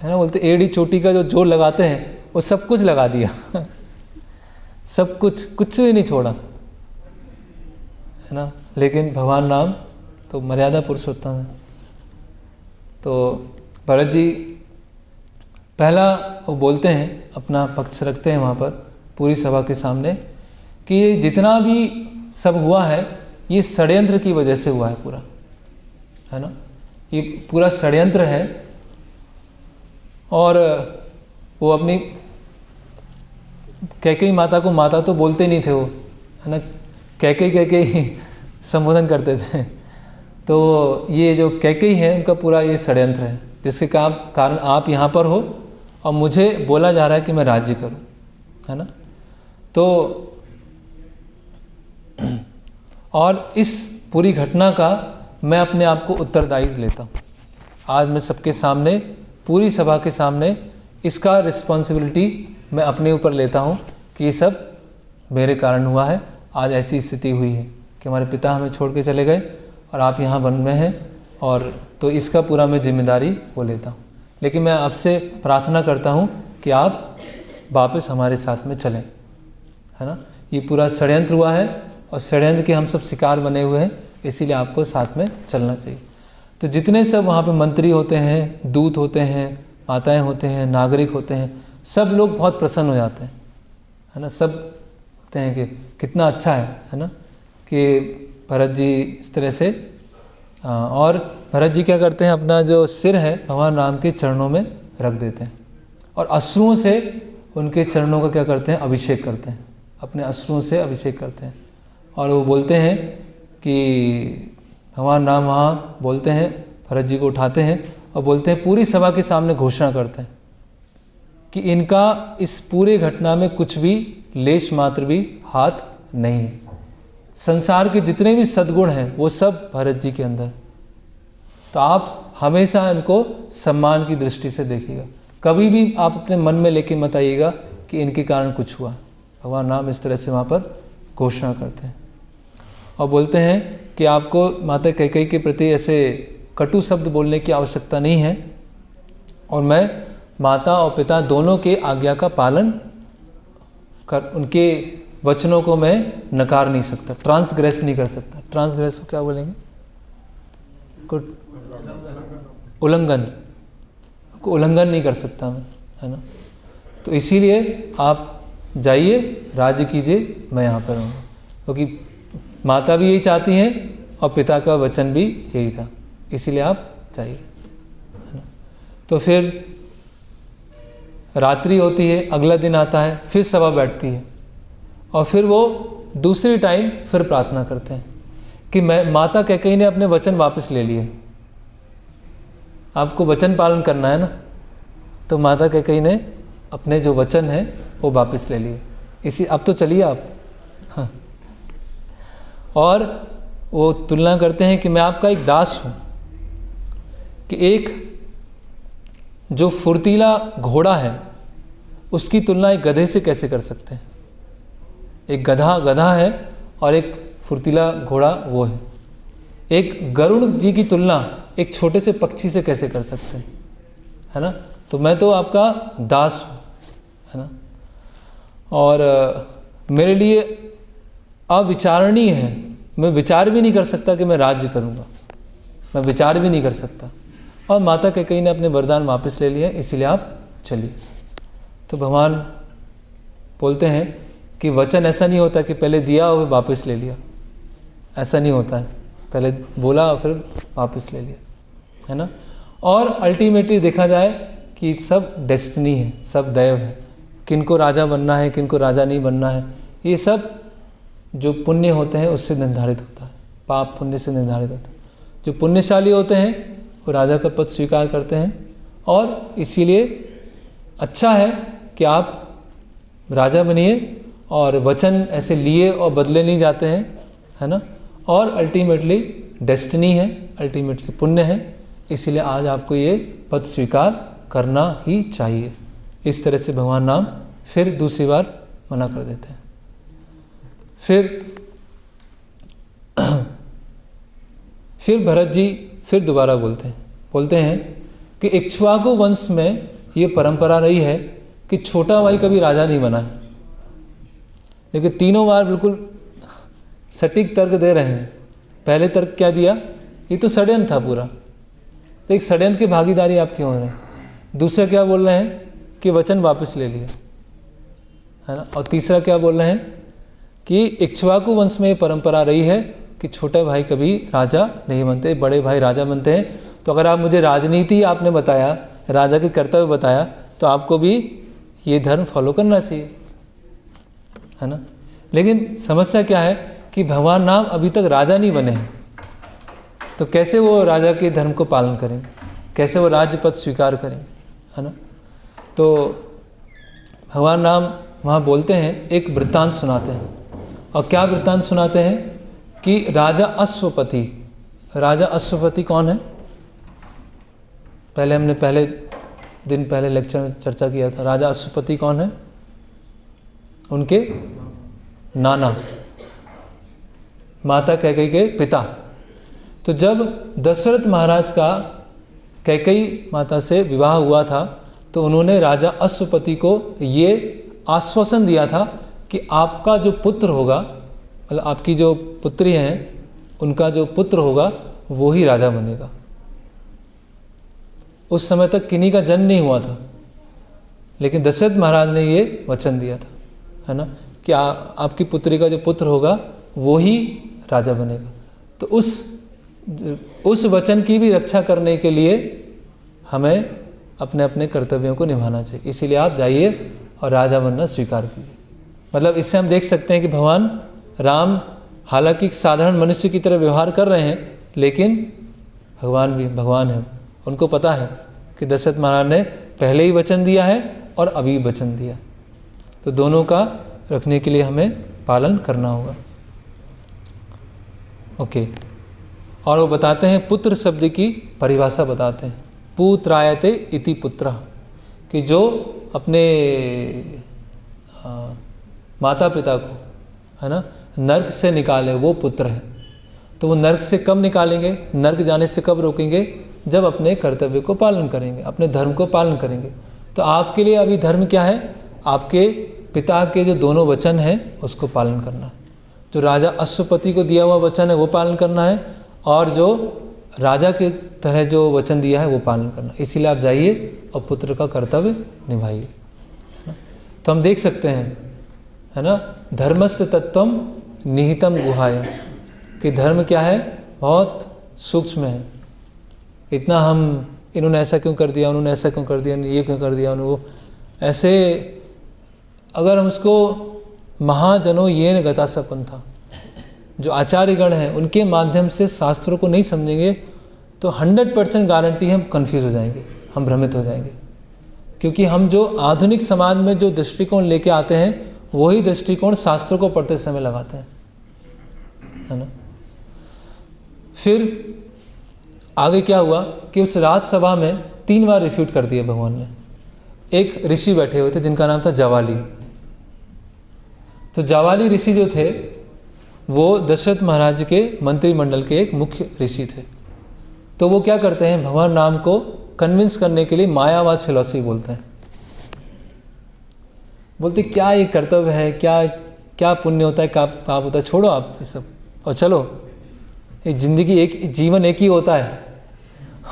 ना, बोलते एड़ी चोटी का जो जोर लगाते हैं वो सब कुछ लगा दिया सब कुछ भी नहीं छोड़ा, है ना। लेकिन भगवान राम तो मर्यादा पुरुषोत्तम है। तो भरत जी पहला वो बोलते हैं, अपना पक्ष रखते हैं वहाँ पर पूरी सभा के सामने कि ये जितना भी सब हुआ है ये षड्यंत्र की वजह से हुआ है पूरा, है ना। ये पूरा षड्यंत्र है और वो अपनी कैकेयी माता को माता तो बोलते नहीं थे वो, है ना, कैकेयी कैकेयी संबोधन करते थे। तो ये जो कैकेयी है उनका पूरा ये षड्यंत्र है, जिसके कारण आप यहाँ पर हो और मुझे बोला जा रहा है कि मैं राज्य करूँ, है ना। तो और इस पूरी घटना का मैं अपने आप को उत्तरदायी लेता हूँ। आज मैं सबके सामने, पूरी सभा के सामने इसका रिस्पॉन्सिबिलिटी मैं अपने ऊपर लेता हूँ कि ये सब मेरे कारण हुआ है। आज ऐसी स्थिति हुई है कि हमारे पिता हमें छोड़ के चले गए और आप यहाँ वन में हैं, और तो इसका पूरा मैं जिम्मेदारी वो लेता हूँ। लेकिन मैं आपसे प्रार्थना करता हूँ कि आप वापस हमारे साथ में चलें, है ना। ये पूरा षड्यंत्र हुआ है और षड्यंत्र के हम सब शिकार बने हुए हैं, इसीलिए आपको साथ में चलना चाहिए। तो जितने सब वहाँ पे मंत्री होते हैं, दूत होते हैं, माताएं होते हैं, नागरिक होते हैं, सब लोग बहुत प्रसन्न हो जाते हैं, है ना। सब बोलते हैं कि कितना अच्छा है ना, कि भरत जी इस तरह से। और भरत जी क्या करते हैं, अपना जो सिर है भगवान राम के चरणों में रख देते हैं और अश्रुओं से उनके चरणों का क्या करते हैं, अभिषेक करते हैं, अपने अश्रुओं से अभिषेक करते हैं। और वो बोलते हैं कि भगवान राम वहाँ बोलते हैं, भरत जी को उठाते हैं और बोलते हैं, पूरी सभा के सामने घोषणा करते हैं कि इनका इस पूरे घटना में कुछ भी लेश मात्र भी हाथ नहीं है। संसार के जितने भी सद्गुण हैं वो सब भरत जी के अंदर। तो आप हमेशा इनको सम्मान की दृष्टि से देखिएगा, कभी भी आप अपने मन में लेके मत आइएगा कि इनके कारण कुछ हुआ। भगवान राम इस तरह से वहाँ पर घोषणा करते हैं और बोलते हैं कि आपको माता कैकेयी के प्रति ऐसे कटु शब्द बोलने की आवश्यकता नहीं है, और मैं माता और पिता दोनों के आज्ञा का पालन कर, उनके वचनों को मैं नकार नहीं सकता, ट्रांसग्रेस नहीं कर सकता। ट्रांसग्रेस को क्या बोलेंगे, उल्लंघन नहीं कर सकता मैं, है ना। तो इसीलिए आप जाइए, राज्य कीजिए, मैं यहाँ पर रहूँगा, क्योंकि माता भी यही चाहती हैं और पिता का वचन भी यही था, इसीलिए आप जाइए, है ना। तो फिर रात्रि होती है, अगला दिन आता है, फिर सभा बैठती है और फिर वो दूसरी टाइम फिर प्रार्थना करते हैं कि मैं, माता कैकेयी ने अपने वचन वापस ले लिए। आपको वचन पालन करना है ना, तो माता कैकेयी ने अपने जो वचन है वो वापस ले लिए। इसी अब तो चलिए आप, हाँ। और वो तुलना करते हैं कि मैं आपका एक दास हूँ, कि एक जो फुर्तीला घोड़ा है उसकी तुलना एक गधे से कैसे कर सकते हैं। एक गधा है और एक फुर्तीला घोड़ा वो है। एक गरुड़ जी की तुलना एक छोटे से पक्षी से कैसे कर सकते हैं, है ना। तो मैं तो आपका दास हूँ, है ना। और मेरे लिए अविचारणीय है, मैं विचार भी नहीं कर सकता कि मैं राज्य करूँगा, मैं विचार भी नहीं कर सकता। और माता कैकेयी ने अपने वरदान वापस ले लिए, इसीलिए आप चलिए। तो भगवान बोलते हैं कि वचन ऐसा नहीं होता कि पहले दिया और वापस ले लिया, ऐसा नहीं होता है, पहले बोला और फिर वापस ले लिया, है ना। और अल्टीमेटली देखा जाए कि सब डेस्टिनी है, सब दैव है, किनको राजा बनना है, किनको राजा नहीं बनना है, ये सब जो पुण्य होते हैं उससे निर्धारित होता है, पाप पुण्य से निर्धारित होता है। जो पुण्यशाली होते हैं वो राजा का पद स्वीकार करते हैं, और इसीलिए अच्छा है कि आप राजा बनिए और वचन ऐसे लिए और बदले नहीं जाते हैं, है ना। और अल्टीमेटली डेस्टिनी है, अल्टीमेटली पुण्य है, इसीलिए आज आपको ये पद स्वीकार करना ही चाहिए। इस तरह से भगवान राम फिर दूसरी बार मना कर देते हैं। फिर भरत जी फिर दोबारा बोलते हैं कि इक्ष्वाकु वंश में ये परंपरा रही है कि छोटा भाई कभी राजा नहीं बना है। लेकिन तीनों बार बिल्कुल सटीक तर्क दे रहे हैं। पहले तर्क क्या दिया, ये तो षड्यंत्र था पूरा, तो एक षड्यंत्र की भागीदारी आप क्यों हो रहे हैं। दूसरा क्या बोल रहे हैं कि वचन वापस ले लिया, है ना। और तीसरा क्या बोल रहे हैं कि इक्ष्वाकु वंश में ये परंपरा रही है कि छोटे भाई कभी राजा नहीं बनते, बड़े भाई राजा बनते हैं। तो अगर आप मुझे राजनीति आपने बताया, राजा के कर्तव्य बताया, तो आपको भी ये धर्म फॉलो करना चाहिए, है ना। लेकिन समस्या क्या है कि भगवान राम अभी तक राजा नहीं बने हैं, तो कैसे वो राजा के धर्म को पालन करेंगे, कैसे वो राज्य पद स्वीकार करेंगे, है ना। तो भगवान राम वहाँ बोलते हैं, एक वृत्तांत सुनाते हैं। और क्या वृत्तांत सुनाते हैं कि राजा अश्वपति, राजा अश्वपति कौन है? हमने पहले लेक्चर में चर्चा किया था। राजा अश्वपति कौन है? उनके नाना, माता कैकेयी के पिता। तो जब दशरथ महाराज का कैकेयी माता से विवाह हुआ था, तो उन्होंने राजा अश्वपति को ये आश्वासन दिया था कि आपका जो पुत्र होगा, मतलब आपकी जो पुत्री हैं, उनका जो पुत्र होगा वो ही राजा बनेगा। उस समय तक किन्हीं का जन्म नहीं हुआ था, लेकिन दशरथ महाराज ने ये वचन दिया था, है ना, कि आपकी पुत्री का जो पुत्र होगा वो ही राजा बनेगा। तो उस वचन की भी रक्षा करने के लिए हमें अपने अपने कर्तव्यों को निभाना चाहिए। इसीलिए आप जाइए और राजा बनना स्वीकार कीजिए। मतलब इससे हम देख सकते हैं कि भगवान राम हालांकि एक साधारण मनुष्य की तरह व्यवहार कर रहे हैं, लेकिन भगवान भी भगवान है। उनको पता है कि दशरथ महाराज ने पहले ही वचन दिया है और अभी वचन दिया, तो दोनों का रखने के लिए हमें पालन करना होगा। ओके। और वो बताते हैं, पुत्र शब्द की परिभाषा बताते हैं, पुत्रायते इति पुत्रः, कि जो अपने माता पिता को, है ना, नर्क से निकाले वो पुत्र है। तो वो नर्क से कब निकालेंगे, नर्क जाने से कब रोकेंगे? जब अपने कर्तव्य को पालन करेंगे, अपने धर्म को पालन करेंगे। तो आपके लिए अभी धर्म क्या है? आपके पिता के जो दोनों वचन हैं उसको पालन करना है। जो राजा अश्वपति को दिया हुआ वचन है वो पालन करना है, और जो राजा के तरह जो वचन दिया है वो पालन करना। इसीलिए आप जाइए और पुत्र का कर्तव्य निभाइए। तो हम देख सकते हैं, है ना, धर्मस्य तत्वम निहितम गुहाय, कि धर्म क्या है? बहुत सूक्ष्म है। इतना हम इन्होंने ऐसा क्यों कर दिया, उन्होंने ऐसा क्यों कर दिया, ये क्यों कर दिया, उन्होंने वो ऐसे, अगर हम उसको महाजनो ये न गता सपंथा, जो आचार्यगण हैं उनके माध्यम से शास्त्रों को नहीं समझेंगे तो 100% गारंटी है हम कन्फ्यूज़ हो जाएंगे, हम भ्रमित हो जाएंगे। क्योंकि हम जो आधुनिक समाज में जो दृष्टिकोण लेके आते हैं वही दृष्टिकोण शास्त्रों को पढ़ते समय लगाते हैं, है ना। फिर आगे क्या हुआ कि उस राजसभा में 3 बार रिफ्यूट कर दिया भगवान ने। एक ऋषि बैठे हुए थे जिनका नाम था जावाली। तो जावाली ऋषि जो थे वो दशरथ महाराज के मंत्रिमंडल के एक मुख्य ऋषि थे। तो वो क्या करते हैं, भगवान राम को कन्विंस करने के लिए मायावाद फिलॉसफी बोलते हैं। बोलते क्या ये कर्तव्य है, क्या पुण्य होता है, क्या पाप होता है, छोड़ो आप ये सब और चलो, ये जिंदगी जीवन एक ही होता है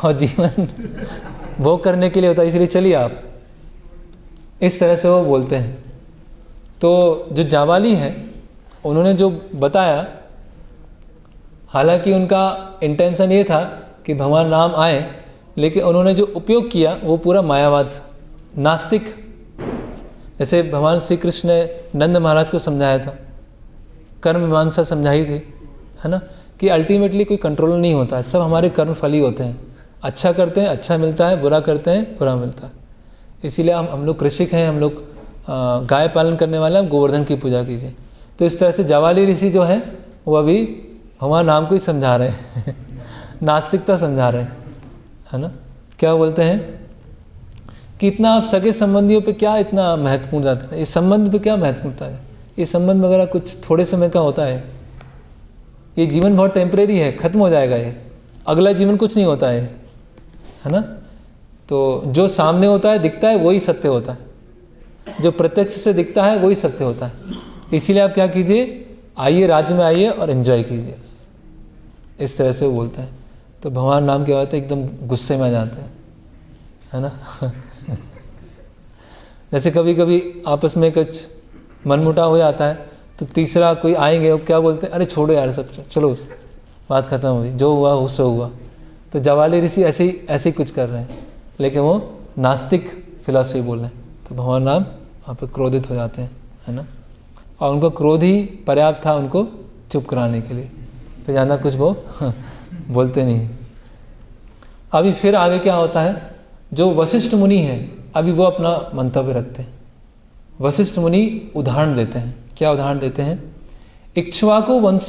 और जीवन भोग करने के लिए होता है, इसलिए चलिए आप। इस तरह से वो बोलते हैं। तो जो जावाली हैं उन्होंने जो बताया, हालांकि उनका इंटेंशन ये था कि भगवान राम आए, लेकिन उन्होंने जो उपयोग किया वो पूरा मायावाद, नास्तिक। जैसे भगवान श्री कृष्ण ने नंद महाराज को समझाया था, कर्म मीमांसा समझाई थी, है ना, कि अल्टीमेटली कोई कंट्रोल नहीं होता है, सब हमारे कर्म फल ही होते हैं। अच्छा करते हैं अच्छा मिलता है, बुरा करते हैं बुरा मिलता है। इसीलिए हम लोग कृषिक हैं, हम लोग गाय पालन करने वाले हैं, गोवर्धन की पूजा कीजिए। तो इस तरह से जावाली ऋषि जो हैं वो अभी भगवान राम को ही समझा रहे हैं नास्तिकता समझा रहे हैं, है ना। क्या बोलते हैं कि इतना आप सगे संबंधियों पे क्या इतना महत्वपूर्ण जाता है, इस संबंध पे क्या महत्वपूर्णता है, ये संबंध वगैरह कुछ थोड़े समय का होता है, ये जीवन बहुत टेम्परेरी है, खत्म हो जाएगा, ये अगला जीवन कुछ नहीं होता है ना। तो जो सामने होता है दिखता है वही सत्य होता है, जो प्रत्यक्ष से दिखता है वही सत्य होता है। इसीलिए आप क्या कीजिए, आइए राज्य में आइए और एंजॉय कीजिए, इस तरह से वो बोलते हैं। तो भगवान राम क्या होता है, एकदम गुस्से में आ जाते हैं, है ना जैसे कभी कभी आपस में कुछ मनमुटाव हो जाता है तो तीसरा कोई आएंगे, अब क्या बोलते हैं, अरे छोड़ो यार सब, चलो बात खत्म हो गई, जो हुआ उससे हुआ। तो जावाली ऋषि ऐसे ही कुछ कर रहे हैं, लेकिन वो नास्तिक फिलॉसफी बोल रहे हैं। तो भगवान राम वहाँ पे क्रोधित हो जाते हैं, है ना। और उनको क्रोध ही पर्याप्त था उनको चुप कराने के लिए, फिर ज़्यादा कुछ वो बोलते नहीं। अभी फिर आगे क्या होता है, जो वशिष्ठ मुनि हैं अभी वो अपना मंतव्य रखते हैं। वशिष्ठ मुनि उदाहरण देते हैं। क्या उदाहरण देते हैं? इक्ष्वाकु वंश,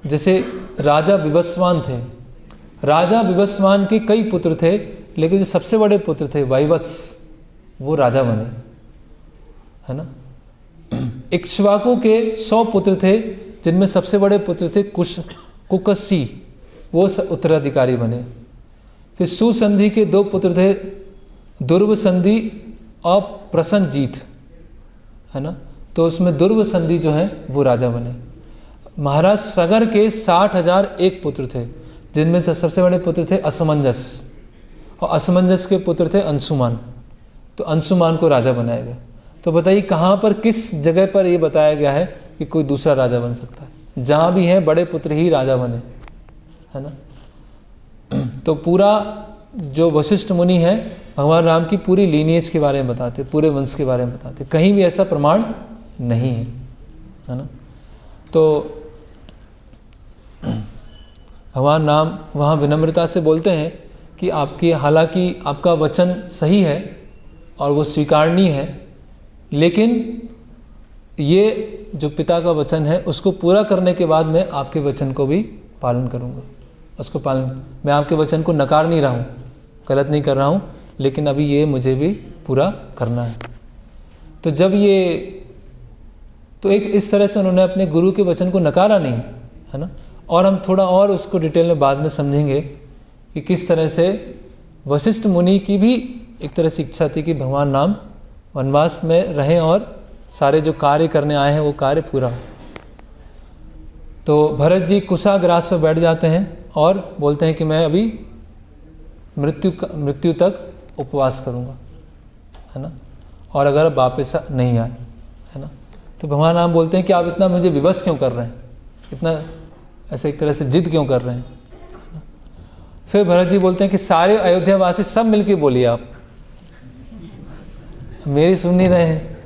जैसे राजा विवस्वान थे, राजा विवस्वान के कई पुत्र थे, लेकिन जो सबसे बड़े पुत्र थे वैवत्स, वो राजा बने, है ना। इक्ष्वाकु के 100 पुत्र थे, जिनमें सबसे बड़े पुत्र थे कुकसी, वो उत्तराधिकारी बने। फिर सुसंधि के 2 पुत्र थे, दुर्वसंधि और प्रसन्नजीत, है ना। तो उसमें दुर्वसंधि जो है वो राजा बने। महाराज सगर के 60,001 पुत्र थे, जिनमें से सबसे बड़े पुत्र थे असमंजस, और असमंजस के पुत्र थे अंशुमान। तो अंशुमान को राजा बनाया गया। तो बताइए कहाँ पर, किस जगह पर ये बताया गया है कि कोई दूसरा राजा बन सकता है? जहाँ भी हैं बड़े पुत्र ही राजा बने, है ना। तो पूरा जो वशिष्ठ मुनि है भगवान राम की पूरी लीनिएज के बारे में बताते, पूरे वंश के बारे में बताते, कहीं भी ऐसा प्रमाण नहीं है ना। तो भगवान राम वहाँ विनम्रता से बोलते हैं कि आपकी, हालांकि आपका वचन सही है और वो स्वीकारनीय है, लेकिन ये जो पिता का वचन है उसको पूरा करने के बाद मैं आपके वचन को भी पालन करूँगा, उसको पालन, मैं आपके वचन को नकार नहीं रहा हूँ, गलत नहीं कर रहा हूँ, लेकिन अभी ये मुझे भी पूरा करना है। तो जब ये, तो एक इस तरह से उन्होंने अपने गुरु के वचन को नकारा नहीं, है ना। और हम थोड़ा और उसको डिटेल में बाद में समझेंगे कि किस तरह से वशिष्ठ मुनि की भी एक तरह से इच्छा थी कि भगवान राम वनवास में रहें और सारे जो कार्य करने आए हैं वो कार्य पूरा हो। तो भरत जी कुशाग्रास पर बैठ जाते हैं और बोलते हैं कि मैं अभी मृत्यु तक उपवास करूंगा, है ना, और अगर वापस नहीं आए, है ना। तो भगवान राम बोलते हैं कि आप इतना मुझे विवश क्यों कर रहे हैं, इतना ऐसे एक तरह से जिद क्यों कर रहे हैं, है ना? फिर भरत जी बोलते हैं कि सारे अयोध्यावासी सब मिलके बोलिए, आप मेरी सुन नहीं रहे हैं।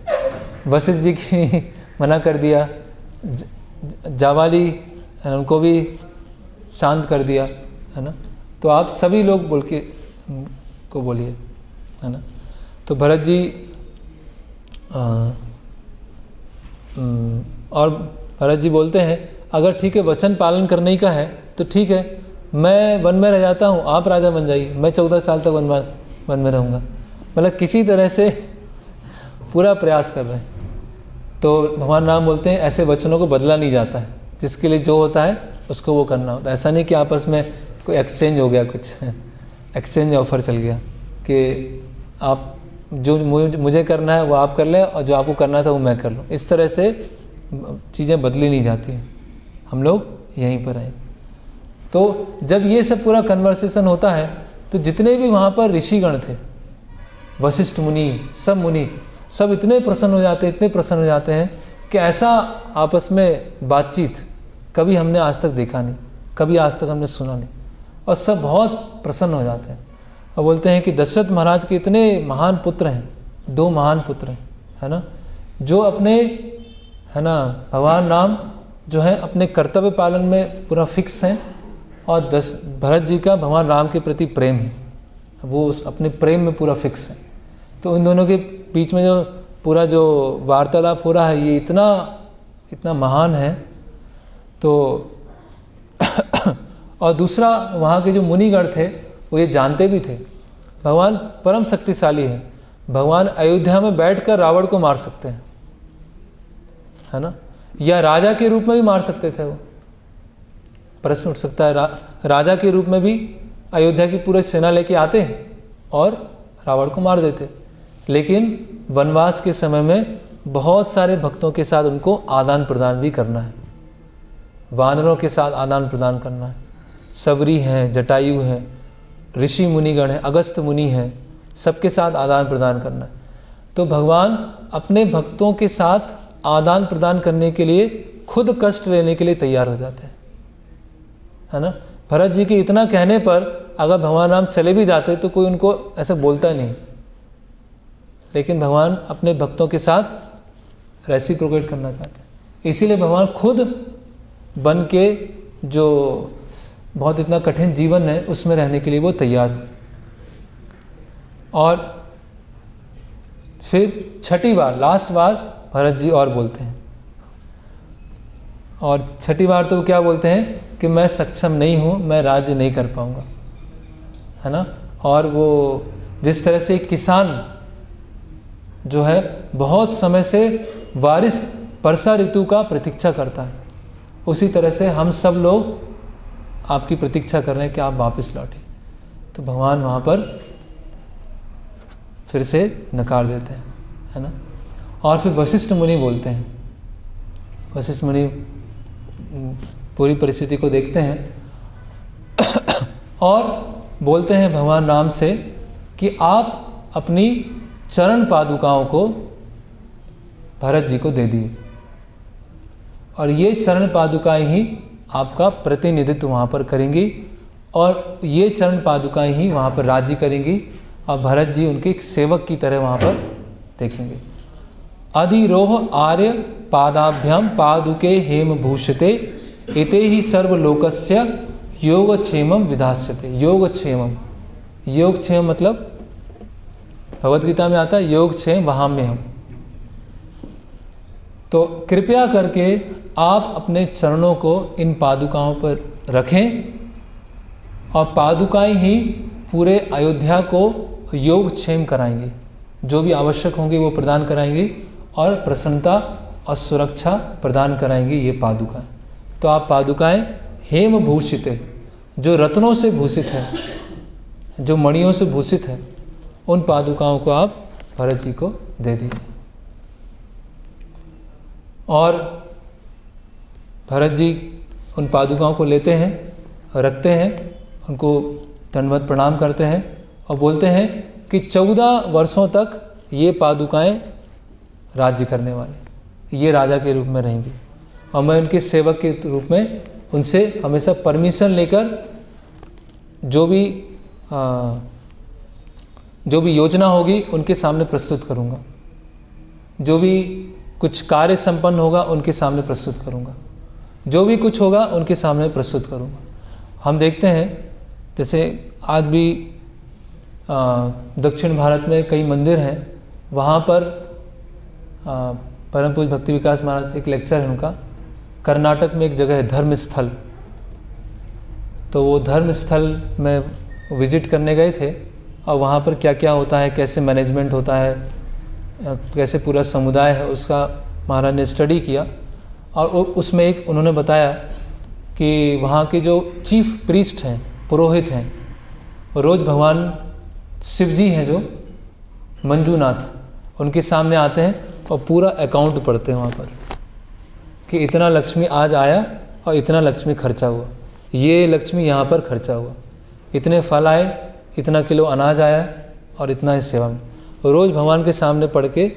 वशिष्ठ जी की मना कर दिया, जावाली है उनको भी शांत कर दिया, है ना। तो आप सभी लोग बोल के को बोलिए, है ना। तो भरत जी और भरत जी बोलते हैं अगर ठीक है वचन पालन करने का है तो ठीक है, मैं वन में रह जाता हूँ, आप राजा बन जाइए, मैं 14 साल तक वन में रहूँगा। मतलब किसी तरह से पूरा प्रयास कर रहे हैं। तो भगवान राम बोलते हैं ऐसे वचनों को बदला नहीं जाता है, जिसके लिए जो होता है उसको वो करना होता है। ऐसा नहीं कि आपस में कोई एक्सचेंज हो गया, कुछ एक्सचेंज ऑफर चल गया कि आप जो मुझे करना है वो आप कर लें और जो आपको करना था वो मैं कर लूँ। इस तरह से चीज़ें बदली नहीं जाती हैं, हम लोग यहीं पर हैं। तो जब ये सब पूरा कन्वर्सेशन होता है तो जितने भी वहाँ पर ऋषिगण थे, वशिष्ठ मुनि, सब इतने प्रसन्न हो जाते हैं, इतने प्रसन्न हो जाते हैं कि ऐसा आपस में बातचीत कभी हमने आज तक देखा नहीं, कभी आज तक हमने सुना नहीं, और सब बहुत प्रसन्न हो जाते हैं और बोलते हैं कि दशरथ महाराज के इतने महान पुत्र हैं, 2 महान पुत्र हैं, है ना, जो अपने, है ना, भगवान राम जो है अपने कर्तव्य पालन में पूरा फिक्स हैं, और भरत जी का भगवान राम के प्रति प्रेम है, वो उस अपने प्रेम में पूरा फिक्स है। तो इन दोनों के बीच में जो पूरा जो वार्तालाप हो रहा है ये इतना महान है। तो और दूसरा वहाँ के जो मुनिगण थे वो ये जानते भी थे भगवान परम शक्तिशाली है, भगवान अयोध्या में बैठकर रावण को मार सकते हैं, है ना, या राजा के रूप में भी मार सकते थे। वो प्रश्न उठ सकता है, राजा के रूप में भी अयोध्या की पूरी सेना लेके आते हैं और रावण को मार देते, लेकिन वनवास के समय में बहुत सारे भक्तों के साथ उनको आदान प्रदान भी करना है, वानरों के साथ आदान प्रदान करना है, सबरी हैं, जटायु हैं, ऋषि मुनिगण हैं, अगस्त मुनि हैं, सबके साथ आदान प्रदान करना है। तो भगवान अपने भक्तों के साथ आदान प्रदान करने के लिए खुद कष्ट लेने के लिए तैयार हो जाते हैं, है ना। भरत जी के इतना कहने पर अगर भगवान राम चले भी जाते तो कोई उनको ऐसा बोलता नहीं, लेकिन भगवान अपने भक्तों के साथ रेसिप्रोकेट करना चाहते हैं। इसीलिए भगवान खुद बन के जो बहुत इतना कठिन जीवन है उसमें रहने के लिए वो तैयार है। और फिर छठी बार, लास्ट बार भरत जी और बोलते हैं, और छठी बार तो वो क्या बोलते हैं कि मैं सक्षम नहीं हूँ, मैं राज्य नहीं कर पाऊँगा, है ना। और वो जिस तरह से एक किसान जो है बहुत समय से बारिश वर्षा ऋतु का प्रतीक्षा करता है, उसी तरह से हम सब लोग आपकी प्रतीक्षा कर रहे हैं कि आप वापस लौटें। तो भगवान वहाँ पर फिर से नकार देते हैं, है ना। और फिर वशिष्ठ मुनि बोलते हैं, वशिष्ठ मुनि पूरी परिस्थिति को देखते हैं और बोलते हैं भगवान राम से कि आप अपनी चरण पादुकाओं को भरत जी को दे दीजिए, और ये चरण पादुकाएं ही आपका प्रतिनिधित्व वहाँ पर करेंगी, और ये चरण पादुकाएं ही वहाँ पर राज्य करेंगी, और भरत जी उनके एक सेवक की तरह वहाँ पर देखेंगे। अधिरोह आर्य पादाभ्याम पादुके हेम भूषिते इते ही सर्वलोकस्य योगक्षेमम विधास्यते। योगक्षेमम, योगक्षेम मतलब भगवद गीता में आता है योगक्षेम वहाँ में हम। तो कृपया करके आप अपने चरणों को इन पादुकाओं पर रखें, और पादुकाएं ही पूरे अयोध्या को योगक्षेम कराएंगे, जो भी आवश्यक होंगे वो प्रदान कराएंगे, और प्रसन्नता और सुरक्षा प्रदान कराएंगी ये पादुकाएं। तो आप पादुकाएं हेम भूषित है, जो रत्नों से भूषित है, जो मणियों से भूषित है, उन पादुकाओं को आप भरत जी को दे दीजिए। और भरत जी उन पादुकाओं को लेते हैं, रखते हैं, उनको दंडवत प्रणाम करते हैं और बोलते हैं कि 14 वर्षों तक ये पादुकाएं राज्य करने वाले, ये राजा के रूप में रहेंगी, और मैं उनके सेवक के रूप में उनसे हमेशा परमिशन लेकर जो भी योजना होगी उनके सामने प्रस्तुत करूँगा, जो भी कुछ कार्य संपन्न होगा उनके सामने प्रस्तुत करूँगा, जो भी कुछ होगा उनके सामने प्रस्तुत करूँगा। हम देखते हैं जैसे आज भी दक्षिण भारत में कई मंदिर हैं, वहाँ पर परम पूज्य भक्ति विकास महाराज, एक लेक्चर है उनका, कर्नाटक में एक जगह है धर्मस्थल, तो वो धर्मस्थल में विजिट करने गए थे, और वहाँ पर क्या क्या होता है, कैसे मैनेजमेंट होता है, कैसे पूरा समुदाय है, उसका महाराज ने स्टडी किया। और उसमें एक उन्होंने बताया कि वहाँ के जो चीफ प्रीस्ट हैं, पुरोहित हैं, रोज़ भगवान शिव जी हैं जो मंजूनाथ, उनके सामने आते हैं और पूरा अकाउंट पढ़ते हैं वहाँ पर कि इतना लक्ष्मी आज आया और इतना लक्ष्मी खर्चा हुआ, ये लक्ष्मी यहाँ पर खर्चा हुआ, इतने फल आए, इतना किलो अनाज आया, और इतना इस सेवा में। रोज़ भगवान के सामने पढ़ के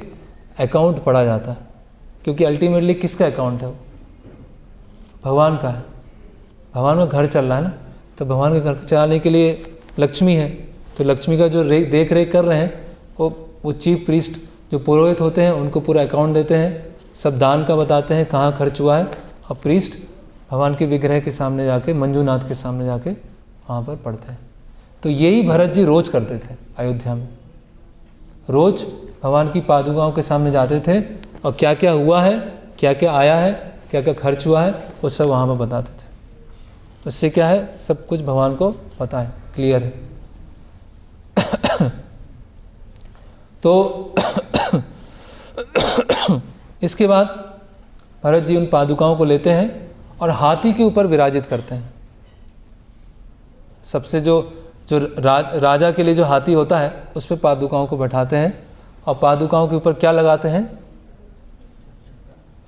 अकाउंट पढ़ा जाता है, क्योंकि अल्टीमेटली किसका अकाउंट है वो? भगवान का है। भगवान का घर चल रहा है ना, तो भगवान के घर चलाने के लिए लक्ष्मी है, तो लक्ष्मी का जो देख रेख कर रहे हैं वो चीफ प्रीस्ट जो पुरोहित होते हैं उनको पूरा अकाउंट देते हैं, सब दान का बताते हैं कहाँ खर्च हुआ है, और प्रीस्ट भगवान के विग्रह के सामने जाके, मंजूनाथ के सामने जाके वहाँ पर पढ़ते हैं। तो यही भरत जी रोज़ करते थे अयोध्या में, रोज़ भगवान की पादुकाओं के सामने जाते थे, और क्या क्या हुआ है, क्या क्या आया है, क्या क्या खर्च हुआ है, वो सब वहाँ पर बताते थे। उससे क्या है, सब कुछ भगवान को पता है, क्लियर है। तो इसके बाद भरत जी उन पादुकाओं को लेते हैं और हाथी के ऊपर विराजित करते हैं। सबसे जो राजा के लिए जो हाथी होता है उस पर पादुकाओं को बैठाते हैं, और पादुकाओं के ऊपर क्या लगाते हैं?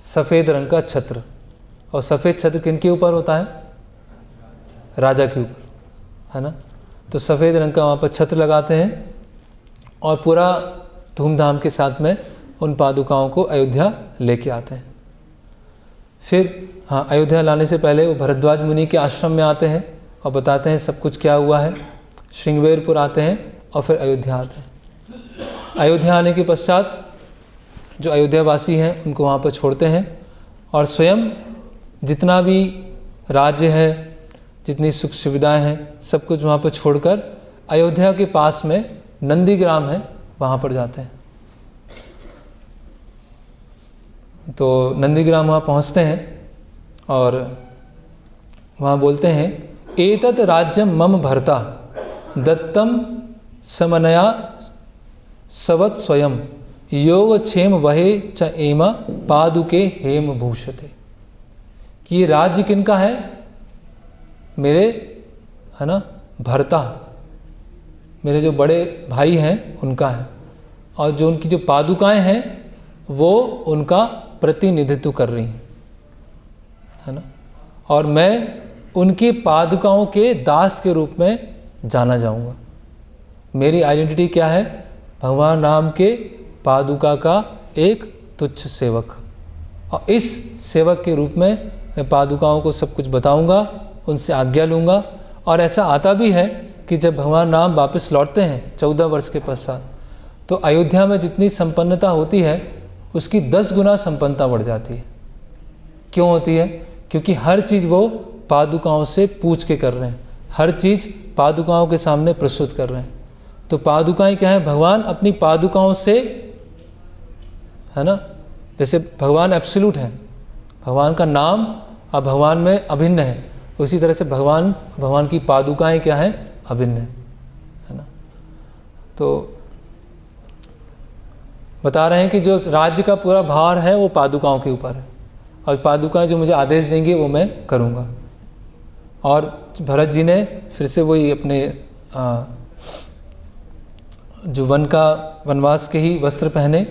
सफ़ेद रंग का छत्र। और सफ़ेद छत्र किनके ऊपर होता है? राजा के ऊपर, है ना। तो सफ़ेद रंग का वहाँ पर छत्र लगाते हैं, और पूरा धूमधाम के साथ में उन पादुकाओं को अयोध्या लेके आते हैं। फिर अयोध्या लाने से पहले वो भरद्वाज मुनि के आश्रम में आते हैं और बताते हैं सब कुछ क्या हुआ है। श्रृंगवेरपुर आते हैं और फिर अयोध्या आते हैं। अयोध्या आने के पश्चात जो अयोध्यावासी हैं उनको वहाँ पर छोड़ते हैं और स्वयं जितना भी राज्य है, जितनी सुख सुविधाएं हैं, सब कुछ वहाँ पर छोड़कर अयोध्या के पास में नंदीग्राम है, वहाँ पर जाते हैं। तो नंदीग्राम वहाँ पहुँचते हैं और वहाँ बोलते हैं, एतत् राज्यम मम भर्ता दत्तम समनया सवत् स्वयं योगक्षेम वहे च एम पादुके हेम भूषते। कि ये राज्य किनका है? मेरे, है ना, भर्ता, मेरे जो बड़े भाई हैं उनका है, और जो उनकी जो पादुकाएं हैं वो उनका प्रतिनिधित्व कर रही हैं, है ना, और मैं उनकी पादुकाओं के दास के रूप में जाना जाऊंगा। मेरी आइडेंटिटी क्या है? भगवान राम के पादुका का एक तुच्छ सेवक, और इस सेवक के रूप में मैं पादुकाओं को सब कुछ बताऊंगा, उनसे आज्ञा लूँगा। और ऐसा आता भी है कि जब भगवान राम वापस लौटते हैं 14 वर्ष के पश्चात, तो अयोध्या में जितनी संपन्नता होती है उसकी 10 गुना संपन्नता बढ़ जाती है। क्यों होती है? क्योंकि हर चीज़ वो पादुकाओं से पूछ के कर रहे हैं, हर चीज़ पादुकाओं के सामने प्रस्तुत कर रहे हैं। तो पादुकाएं क्या है? भगवान अपनी पादुकाओं से, है ना, जैसे भगवान एब्सोल्यूट है, भगवान का नाम अब भगवान में अभिन्न है, उसी तरह से भगवान की पादुकाएं क्या है? अभिन्न है ना। तो बता रहे हैं कि जो राज्य का पूरा भार है वो पादुकाओं के ऊपर है, और पादुकाएं जो मुझे आदेश देंगे वो मैं करूँगा। और भरत जी ने फिर से वही अपने जो वनवास के ही वस्त्र पहने,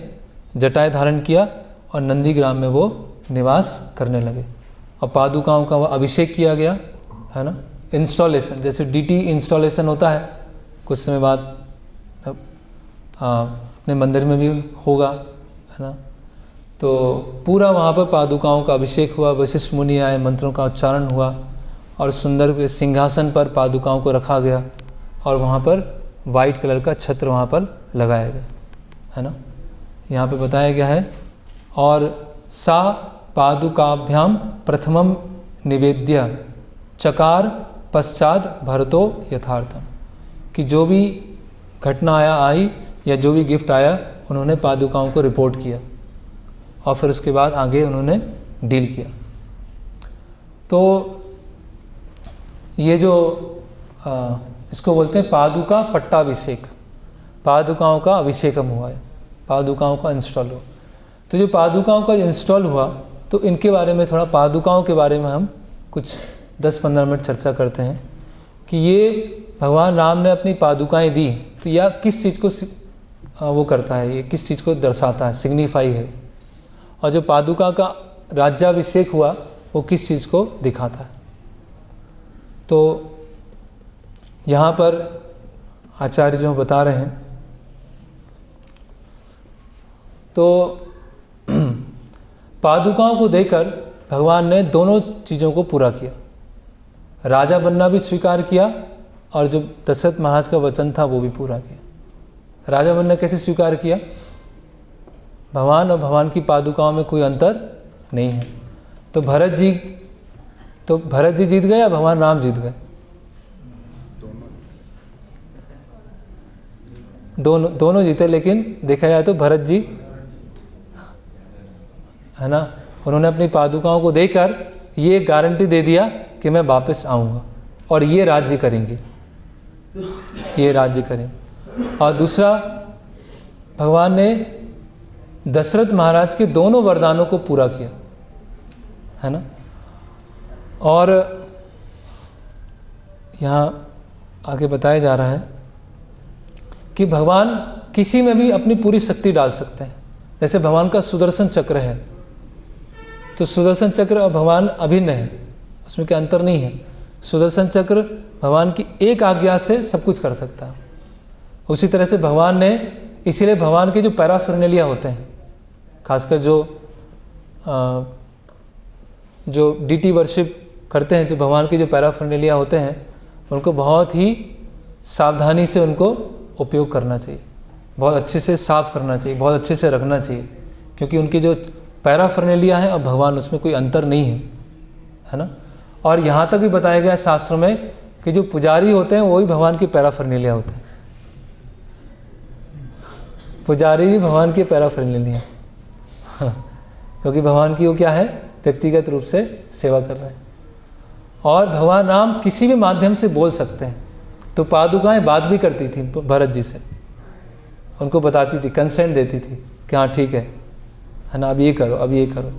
जटाएं धारण किया और नंदीग्राम में वो निवास करने लगे, और पादुकाओं का वो अभिषेक किया गया, है ना। इंस्टॉलेशन, जैसे डीटी इंस्टॉलेशन होता है, कुछ समय बाद अपने मंदिर में भी होगा, है ना। तो पूरा वहाँ पर पादुकाओं का अभिषेक हुआ, वशिष्ठ मुनि आए, मंत्रों का उच्चारण हुआ, और सुंदर सिंहासन पर पादुकाओं को रखा गया, और वहाँ पर वाइट कलर का छत्र वहाँ पर लगाया गया, है ना। यहाँ पे बताया गया है, और सा पादुकाभ्याम प्रथमम निवेद्य चकार पश्चात भरतो यथार्थम। कि जो भी घटना आई या जो भी गिफ्ट आया उन्होंने पादुकाओं को रिपोर्ट किया, और फिर उसके बाद आगे उन्होंने डील किया। तो ये जो इसको बोलते हैं पादुका पट्टाभिषेक, पादुकाओं का अभिषेकम हुआ है, पादुकाओं का इंस्टॉल हुआ। तो जो पादुकाओं का इंस्टॉल हुआ, तो इनके बारे में थोड़ा, पादुकाओं के बारे में हम कुछ 10-15 मिनट चर्चा करते हैं कि ये भगवान राम ने अपनी पादुकाएं दी, तो यह किस चीज़ को वो करता है, ये किस चीज़ को दर्शाता है, सिग्निफाई है। और जो पादुका का राज्याभिषेक हुआ वो किस चीज़ को दिखाता है। तो यहाँ पर आचार्य जो बता रहे हैं, तो पादुकाओं को देकर भगवान ने दोनों चीज़ों को पूरा किया, राजा बनना भी स्वीकार किया, और जो दशरथ महाराज का वचन था वो भी पूरा किया। राजा बनना कैसे स्वीकार किया? भगवान और भगवान की पादुकाओं में कोई अंतर नहीं है। तो भरत जी जीत गए या भगवान राम जीत गए? दोनों जीते, लेकिन देखा जाए तो भरत जी, है ना, उन्होंने अपनी पादुकाओं को देकर ये गारंटी दे दिया कि मैं वापस आऊँगा और ये राज्य करेंगे, ये राज्य करेंगे। और दूसरा, भगवान ने दशरथ महाराज के दोनों वरदानों को पूरा किया, है ना। और यहाँ आगे बताया जा रहा है कि भगवान किसी में भी अपनी पूरी शक्ति डाल सकते हैं। जैसे भगवान का सुदर्शन चक्र है, तो सुदर्शन चक्र और भगवान अभिन्न है, उसमें कोई अंतर नहीं है। सुदर्शन चक्र भगवान की एक आज्ञा से सब कुछ कर सकता है। उसी तरह से भगवान ने, इसीलिए भगवान के जो पैराफर्नेलिया होते हैं, खासकर जो डीटी वर्शिप करते हैं, जो भगवान के जो पैराफर्नेलिया होते हैं, उनको बहुत ही सावधानी से उनको उपयोग करना चाहिए। बहुत अच्छे से साफ़ करना चाहिए, बहुत अच्छे से रखना चाहिए, क्योंकि उनकी जो पैराफर्नेलिया है और भगवान उसमें कोई अंतर नहीं है ना। और यहाँ तक भी बताया गया है शास्त्रों में कि जो पुजारी होते हैं वही भगवान की पैराफर्नेलिया होते हैं। पुजारी भी भगवान की पैराफर्नेलिया, क्योंकि भगवान की वो क्या है, व्यक्तिगत रूप से सेवा कर रहे हैं। और भगवान राम किसी भी माध्यम से बोल सकते हैं। तो पादुकाएं बात भी करती थी भरत जी से, उनको बताती थी, कंसेंट देती थी कि हाँ ठीक है ना, अब ये करो, अब ये करो।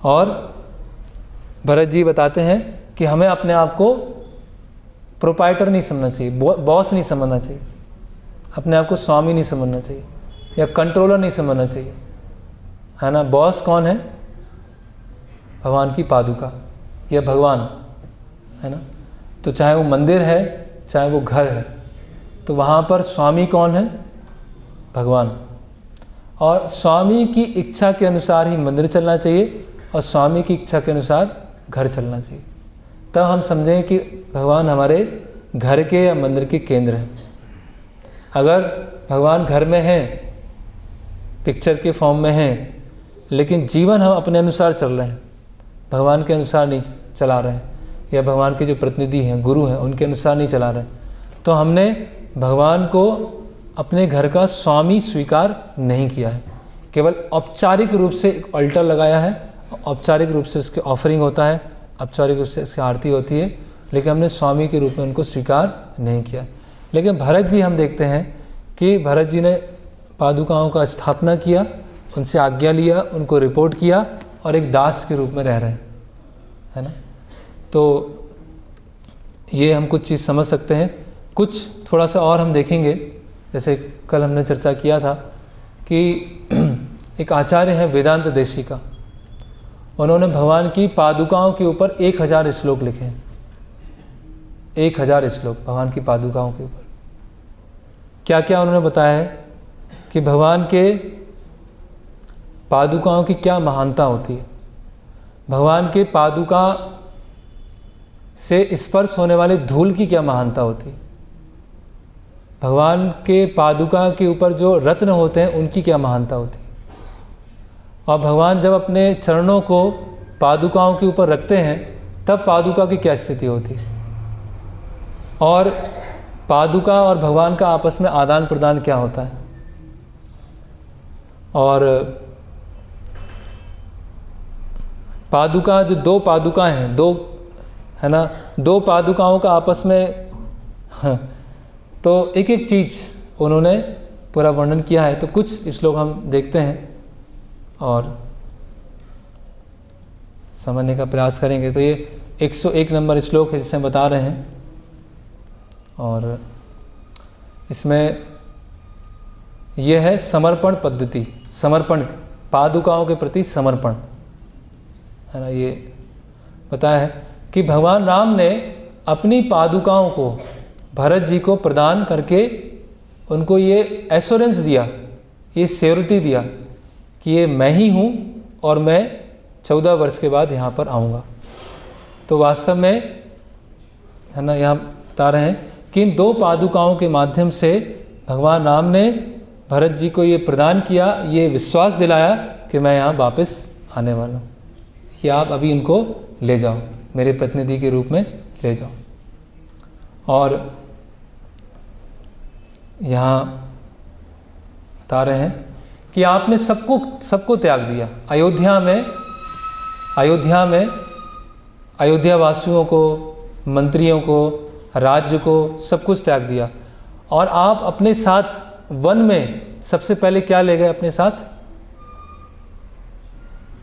और भरत जी बताते हैं कि हमें अपने आप को प्रोप्राइटर नहीं समझना चाहिए, बॉस नहीं समझना चाहिए, अपने आप को स्वामी नहीं समझना चाहिए या कंट्रोलर नहीं समझना चाहिए, है ना। बॉस कौन है? भगवान की पादुका या भगवान, है ना। तो चाहे वो मंदिर है, चाहे वो घर है, तो वहाँ पर स्वामी कौन है? भगवान। और स्वामी की इच्छा के अनुसार ही मंदिर चलना चाहिए और स्वामी की इच्छा के अनुसार घर चलना चाहिए। तब हम समझें कि भगवान हमारे घर के या मंदिर के केंद्र हैं। अगर भगवान घर में हैं, पिक्चर के फॉर्म में हैं, लेकिन जीवन हम अपने अनुसार चल रहे हैं, भगवान के अनुसार नहीं चला रहे हैं, या भगवान के जो प्रतिनिधि हैं, गुरु हैं, उनके अनुसार नहीं चला रहे हैं, तो हमने भगवान को अपने घर का स्वामी स्वीकार नहीं किया है। केवल औपचारिक रूप से एक अल्टर लगाया है, औपचारिक रूप से उसके ऑफरिंग होता है, औपचारिक रूप से इसकी आरती होती है, लेकिन हमने स्वामी के रूप में उनको स्वीकार नहीं किया। लेकिन भरत जी हम देखते हैं कि भरत जी ने पादुकाओं का स्थापना किया, उनसे आज्ञा लिया, उनको रिपोर्ट किया और एक दास के रूप में रह रहे हैं, है ना। तो ये हम कुछ चीज़ समझ सकते हैं। कुछ थोड़ा सा और हम देखेंगे, जैसे कल हमने चर्चा किया था कि एक आचार्य हैं वेदांत देशिका, उन्होंने भगवान की पादुकाओं के ऊपर 1000 श्लोक लिखे हैं। 1000 श्लोक भगवान की पादुकाओं के ऊपर। क्या क्या उन्होंने बताया है कि भगवान के पादुकाओं की क्या महानता होती है, भगवान के पादुका से स्पर्श होने वाले धूल की क्या महानता होती है, भगवान के पादुका के ऊपर जो रत्न होते हैं उनकी क्या महानता होती है, और भगवान जब अपने चरणों को पादुकाओं के ऊपर रखते हैं तब पादुका की क्या स्थिति होती है, और पादुका और भगवान का आपस में आदान प्रदान क्या होता है। और पादुका जो 2 पादुका हैं, 2 है ना, 2 पादुकाओं का आपस में तो एक एक चीज़ उन्होंने पूरा वर्णन किया है। तो कुछ श्लोक हम देखते हैं और समझने का प्रयास करेंगे। तो ये 101 नंबर श्लोक है जिसे हम बता रहे हैं, और इसमें यह है समर्पण पद्धति, समर्पण, पादुकाओं के प्रति समर्पण, है ना। ये बताया है कि भगवान राम ने अपनी पादुकाओं को भरत जी को प्रदान करके उनको ये एश्योरेंस दिया, ये श्योरिटी दिया कि ये मैं ही हूँ और मैं 14 वर्ष के बाद यहाँ पर आऊँगा। तो वास्तव में, है ना, यहाँ बता रहे हैं कि इन 2 पादुकाओं के माध्यम से भगवान राम ने भरत जी को ये प्रदान किया, ये विश्वास दिलाया कि मैं यहाँ वापस आने वाला हूँ, कि आप अभी इनको ले जाओ, मेरे प्रतिनिधि के रूप में ले जाओ। और यहाँ बता रहे हैं कि आपने सबको त्याग दिया। अयोध्या वासियों को, मंत्रियों को, राज्य को, सब कुछ त्याग दिया, और आप अपने साथ वन में सबसे पहले क्या ले गए अपने साथ?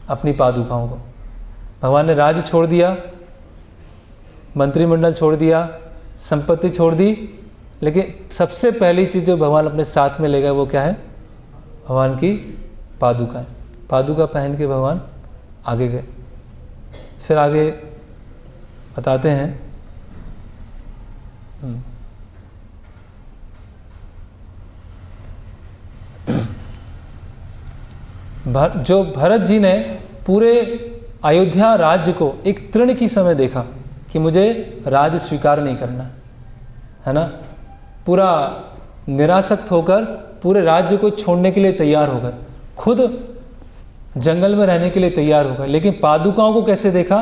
अपनी पादुकाओं को। भगवान ने राज्य छोड़ दिया, मंत्रिमंडल छोड़ दिया, संपत्ति छोड़ दी, लेकिन सबसे पहली चीज़ जो भगवान अपने साथ में ले गए वो क्या है? भगवान की पादुका। पादुका पहन के भगवान आगे गए। फिर आगे बताते हैं, जो भरत जी ने पूरे अयोध्या राज्य को एक तृण की समय देखा कि मुझे राज्य स्वीकार नहीं करना, है ना, पूरा निरासक्त होकर पूरे राज्य को छोड़ने के लिए तैयार हो गए, खुद जंगल में रहने के लिए तैयार हो गए। लेकिन पादुकाओं को कैसे देखा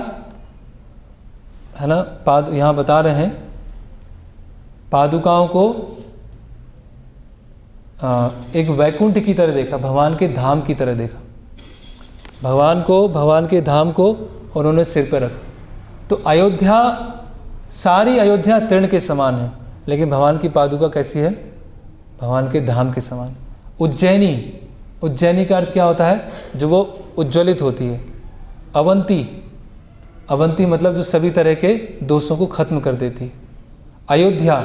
है ना, यहाँ बता रहे हैं, पादुकाओं को एक वैकुंठ की तरह देखा, भगवान के धाम की तरह देखा। भगवान के धाम को उन्होंने सिर पर रखा। तो अयोध्या, सारी अयोध्या तृण के समान है, लेकिन भगवान की पादुका कैसी है, भगवान के धाम के समान। उज्जैनी का अर्थ क्या होता है, जो वो उज्ज्वलित होती है। अवंती मतलब जो सभी तरह के दोषों को खत्म कर देती है। अयोध्या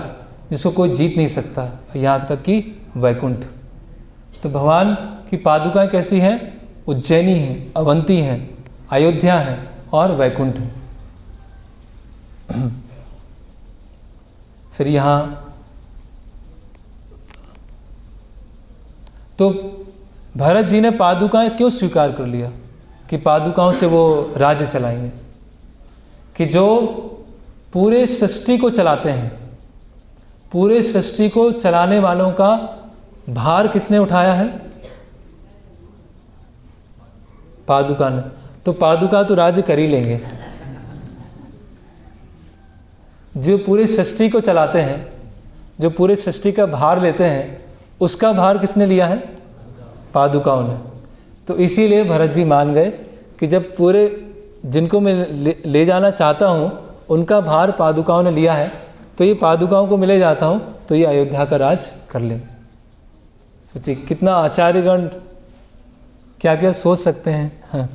जिसको कोई जीत नहीं सकता, यहाँ तक कि वैकुंठ। तो भगवान की पादुकाएं कैसी हैं, उज्जैनी हैं, अवंती हैं, अयोध्या हैं और वैकुंठ हैं। फिर यहाँ तो भरत जी ने पादुकाएं क्यों स्वीकार कर लिया कि पादुकाओं से वो राज्य चलाएंगे, कि जो पूरे सृष्टि को चलाते हैं, पूरे सृष्टि को चलाने वालों का भार किसने उठाया है, पादुका ने। तो पादुका तो राज्य कर ही लेंगे। जो पूरी सृष्टि को चलाते हैं, जो पूरे सृष्टि का भार लेते हैं, उसका भार किसने लिया है, पादुकाओं ने। तो इसीलिए भरत जी मान गए कि जब पूरे जिनको मैं ले जाना चाहता हूँ उनका भार पादुकाओं ने लिया है, तो ये पादुकाओं को मिले जाता हूँ तो ये अयोध्या का राज कर लेंगे। सोचिए कितना आचार्यगण क्या क्या सोच सकते हैं।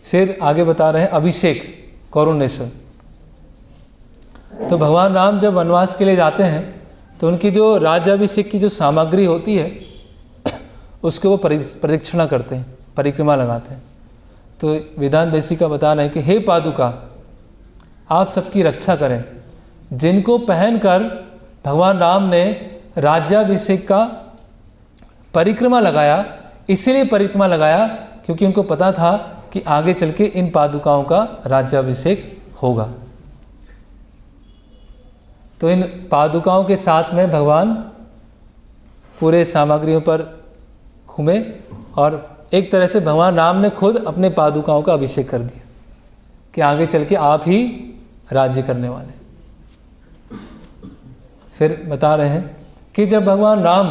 फिर आगे बता रहे हैं अभिषेक, करुणेश्वर। तो भगवान राम जब वनवास के लिए जाते हैं तो उनकी जो राज्याभिषेक की जो सामग्री होती है उसको वो प्रदक्षिणा करते हैं, परिक्रमा लगाते हैं। तो वेदांत देशी का बता रहे हैं कि हे पादुका, आप सबकी रक्षा करें। जिनको पहनकर भगवान राम ने राज्याभिषेक का परिक्रमा लगाया, इसीलिए परिक्रमा लगाया क्योंकि उनको पता था कि आगे चल के इन पादुकाओं का राज्याभिषेक होगा। तो इन पादुकाओं के साथ में भगवान पूरे सामग्रियों पर घूमे और एक तरह से भगवान राम ने खुद अपने पादुकाओं का अभिषेक कर दिया कि आगे चल के आप ही राज्य करने वाले। फिर बता रहे हैं कि जब भगवान राम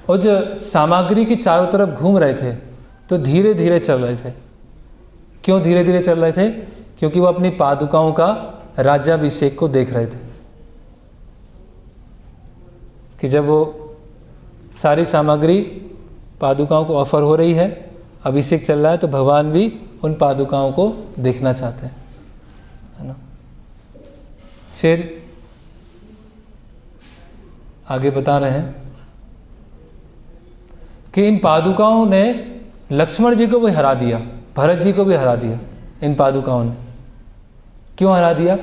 और जो सामग्री की चारों तरफ घूम रहे थे तो धीरे धीरे चल रहे थे। क्यों धीरे धीरे चल रहे थे? क्योंकि वो अपनी पादुकाओं का राज्याभिषेक को देख रहे थे कि जब वो सारी सामग्री पादुकाओं को ऑफर हो रही है, अभिषेक चल रहा है, तो भगवान भी उन पादुकाओं को देखना चाहते हैं, है ना। फिर आगे बता रहे हैं कि इन पादुकाओं ने लक्ष्मण जी को भी हरा दिया, भरत जी को भी हरा दिया। इन पादुकाओं ने क्यों हरा दिया?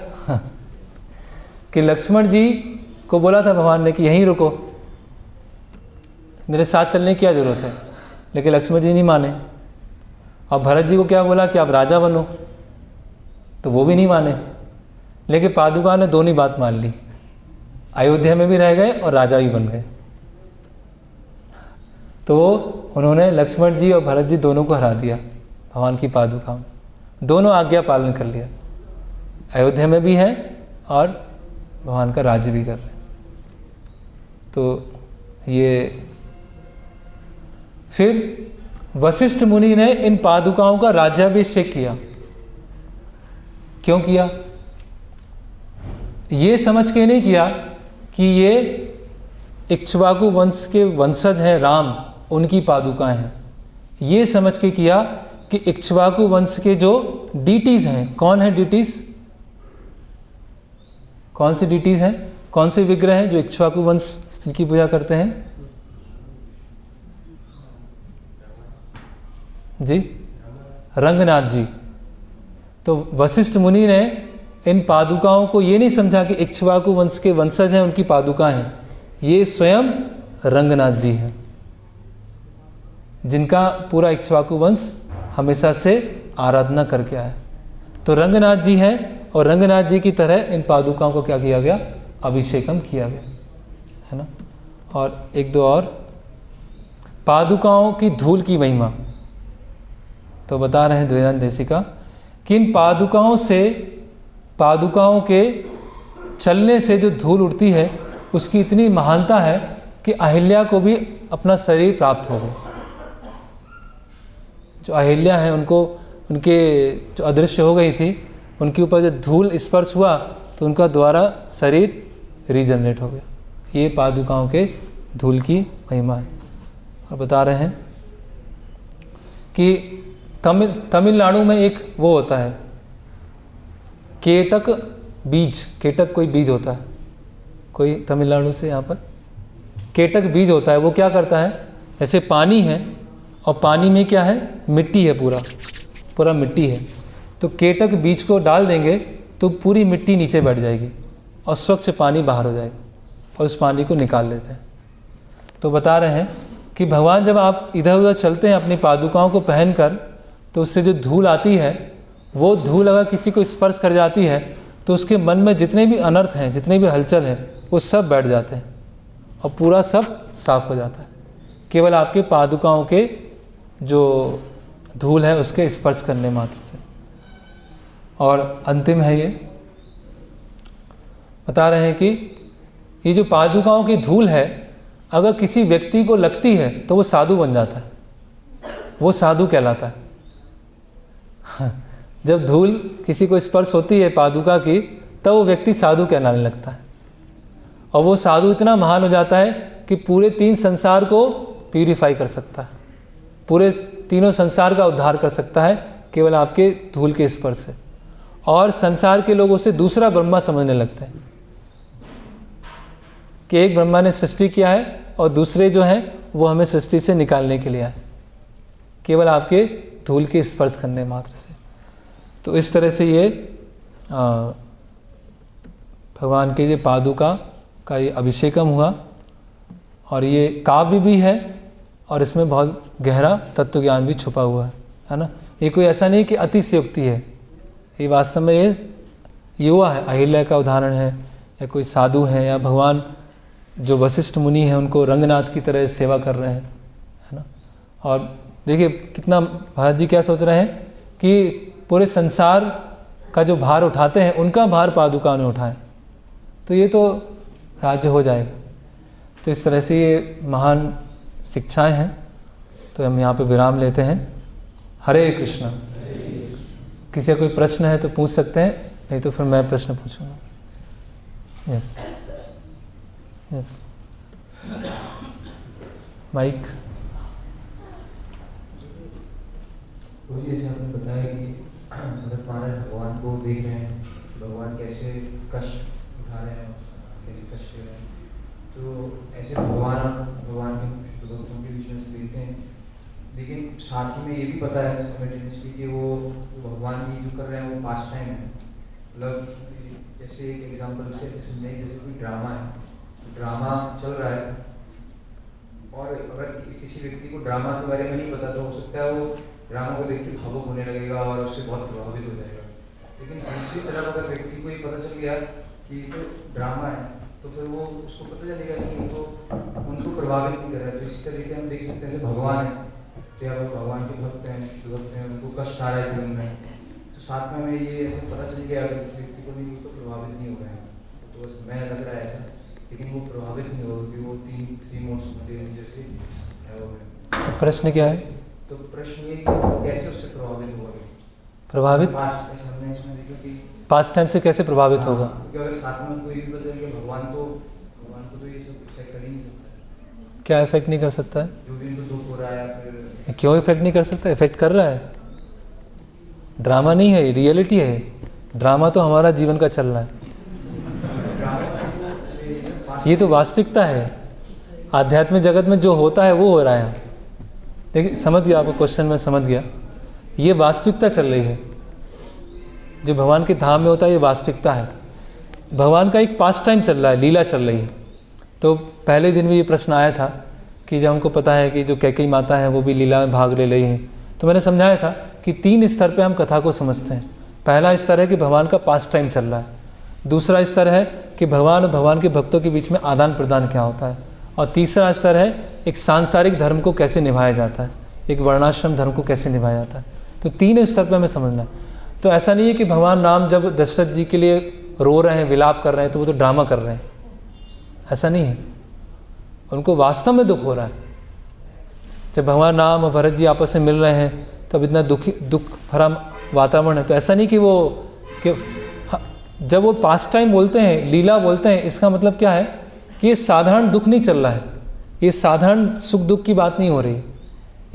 कि लक्ष्मण जी को बोला था भगवान ने कि यहीं रुको, मेरे साथ चलने की क्या ज़रूरत है, लेकिन लक्ष्मण जी नहीं माने। और भरत जी को क्या बोला कि आप राजा बनो, तो वो भी नहीं माने। लेकिन पादुका ने दोनों बात मान ली, अयोध्या में भी रह गए और राजा भी बन गए। तो उन्होंने लक्ष्मण जी और भरत जी दोनों को हरा दिया भगवान की पादुका में। दोनों आज्ञा पालन कर लिया, अयोध्या में भी हैं और भगवान का राज्य भी कर रहे हैं। तो ये फिर वशिष्ठ मुनि ने इन पादुकाओं का राज्याभिषेक किया। क्यों किया? ये समझ के नहीं किया कि ये इक्ष्वाकु वंश के वंशज हैं राम, उनकी पादुकाएं हैं। ये समझ के किया कि इक्ष्वाकु वंश के जो डीटीज हैं, कौन है डीटीज, कौन से डीटीज हैं, कौन से विग्रह हैं जो इक्ष्वाकु वंश इनकी पूजा करते हैं जी? रंगनाथ जी। तो वशिष्ठ मुनि ने इन पादुकाओं को ये नहीं समझा कि इक्ष्वाकु वंश के वंशज हैं, उनकी पादुका हैं। ये स्वयं रंगनाथ जी हैं, जिनका पूरा इक्ष्वाकु वंश हमेशा से आराधना करके आया। तो रंगनाथ जी हैं और रंगनाथ जी की तरह इन पादुकाओं को क्या किया गया? अभिषेकम किया गया, है ना। और एक दो और, पादुकाओं की धूल की महिमा। तो बता रहे हैं द्वैतायन देशिका कि इन पादुकाओं के चलने से जो धूल उड़ती है उसकी इतनी महानता है कि अहिल्या को भी अपना शरीर प्राप्त हो गया। जो अहिल्या है उनको, उनके जो अदृश्य हो गई थी, उनके ऊपर जब धूल स्पर्श हुआ तो उनका द्वारा शरीर रीजनरेट हो गया। ये पादुकाओं के धूल की महिमा है। और बता रहे हैं कि तमिलनाडु में एक वो होता है केटक बीज, केटक कोई बीज होता है, कोई तमिलनाडु से यहाँ पर केटक बीज होता है। वो क्या करता है, ऐसे पानी है और पानी में क्या है, मिट्टी है, पूरा मिट्टी है। तो केटक बीज को डाल देंगे तो पूरी मिट्टी नीचे बैठ जाएगी और स्वच्छ पानी बाहर हो जाएगा और उस पानी को निकाल लेते हैं। तो बता रहे हैं कि भगवान जब आप इधर उधर चलते हैं अपनी पादुकाओं को पहनकर, तो उससे जो धूल आती है, वो धूल अगर किसी को स्पर्श कर जाती है तो उसके मन में जितने भी अनर्थ हैं, जितने भी हलचल हैं, वो सब बैठ जाते हैं और पूरा सब साफ हो जाता है, केवल आपके पादुकाओं के जो धूल है उसके स्पर्श करने मात्र से। और अंतिम है ये, बता रहे हैं कि ये जो पादुकाओं की धूल है अगर किसी व्यक्ति को लगती है तो वो साधु बन जाता है, वो साधु कहलाता है। जब धूल किसी को स्पर्श होती है पादुका की, तब वो व्यक्ति साधु कहलाने लगता है और वो साधु इतना महान हो जाता है कि पूरे 3 संसार को प्यूरिफाई कर सकता है, पूरे तीनों संसार का उद्धार कर सकता है केवल आपके धूल के स्पर्श से। और संसार के लोग उसे दूसरा ब्रह्मा समझने लगते हैं कि एक ब्रह्मा ने सृष्टि किया है और दूसरे जो हैं वो हमें सृष्टि से निकालने के लिए आए, केवल आपके धूल के स्पर्श करने मात्र से। तो इस तरह से ये भगवान के ये पादुका का ये अभिषेकम हुआ। और ये काव्य भी है और इसमें बहुत गहरा तत्व ज्ञान भी छुपा हुआ है ना। ये कोई ऐसा नहीं कि अतिशयोक्ति है, ये वास्तव में ये युवा है, अहिल्या का उदाहरण है, या कोई साधु है, या भगवान जो वशिष्ठ मुनि हैं उनको रंगनाथ की तरह सेवा कर रहे हैं, है ना। और देखिए कितना भारत जी क्या सोच रहे हैं कि पूरे संसार का जो भार उठाते हैं उनका भार पादुका ने उठाए, तो ये तो राज्य हो जाएगा। तो इस तरह से ये महान शिक्षाएं हैं। तो हम यहाँ पे विराम लेते हैं। हरे कृष्ण। किसी का कोई प्रश्न है तो पूछ सकते हैं, नहीं तो फिर मैं प्रश्न पूछूंगा। Yes yes, mic. तो जैसे आपने बताया कि मतलब महाराज भगवान को देख रहे हैं, भगवान कैसे कष्ट उठा रहे हैं, कैसे कष्ट ले रहे हैं, तो ऐसे भगवान के भक्तों के बीच में देखते हैं। लेकिन साथ ही में ये भी पता है साइमल्टेनियसली कि वो भगवान भी जो कर रहे हैं वो पास्ट टाइम है। मतलब जैसे एक एग्जाम्पल से समझें, जैसे कोई ड्रामा है, ड्रामा चल रहा है और अगर किसी व्यक्ति को ड्रामा के बारे में नहीं पता तो हो सकता है वो ड्रामा को देख के भावुक होने लगेगा और उससे बहुत प्रभावित हो जाएगा। लेकिन दूसरी तरफ अगर व्यक्ति को ये पता चल गया कि तो ड्रामा है, तो फिर वो उसको पता चलेगा कि तो उनको प्रभावित नहीं कर रहा है। तो इसी तरीके हम देख सकते हैं भगवान है, तो या भगवान के भक्त हैं, उनको कष्ट आ रहा है जीवन में, तो साथ में हमें ये ऐसे पता चल गया अगर किसी व्यक्ति को नहीं तो प्रभावित नहीं हो रहे हैं, तो बस मैं लग रहा है ऐसा, लेकिन वो प्रभावित नहीं होगा कि वो थ्री मोड्स जैसे है वो। प्रश्न क्या है? तो प्रश्न ये कैसे उससे प्रभावित होगा? प्रभावित पास्ट टाइम से कैसे प्रभावित होगा? क्योंकि अगर साथ में कोई भी बदल गया भगवान को तो ये सब इफेक्ट कर ही नहीं सकता। क्या इफेक्ट नहीं कर सकता है? जो भी इनको दुख हो रहा है या फिर क्यों इफेक्ट नहीं कर सकता? इफेक्ट कर रहा है। ड्रामा नहीं है, रियलिटी है। ड्रामा तो हमारा जीवन का चल रहा है, ये तो वास्तविकता है। आध्यात्मिक जगत में जो होता है वो हो रहा है। देखिए समझ गया, आपको क्वेश्चन में समझ गया। ये वास्तविकता चल रही है, जो भगवान के धाम में होता है ये वास्तविकता है। भगवान का एक पास्ट टाइम चल रहा है, लीला चल रही है। तो पहले दिन भी ये प्रश्न आया था कि जब हमको पता है कि जो कैकेयी माता है वो भी लीला में भाग ले रही है, तो मैंने समझाया था कि 3 स्तर पे हम कथा को समझते हैं। पहला स्तर है कि भगवान का पास्ट टाइम चल रहा है, दूसरा स्तर है कि भगवान और भगवान के भक्तों के बीच में आदान प्रदान क्या होता है, और तीसरा स्तर है एक सांसारिक धर्म को कैसे निभाया जाता है, एक वर्णाश्रम धर्म को कैसे निभाया जाता है। तो तीन स्तर पर हमें समझना है। तो ऐसा नहीं है कि भगवान राम जब दशरथ जी के लिए रो रहे हैं, विलाप कर रहे हैं, तो वो तो ड्रामा कर रहे हैं, ऐसा नहीं है। उनको वास्तव में दुख हो रहा है। जब भगवान राम और भरत जी आपस में मिल रहे हैं तब इतना दुख भरा वातावरण है। तो ऐसा नहीं कि जब वो पास्ट टाइम बोलते हैं, लीला बोलते हैं, इसका मतलब क्या है कि ये साधारण दुख नहीं चल रहा है, ये साधारण सुख दुख की बात नहीं हो रही,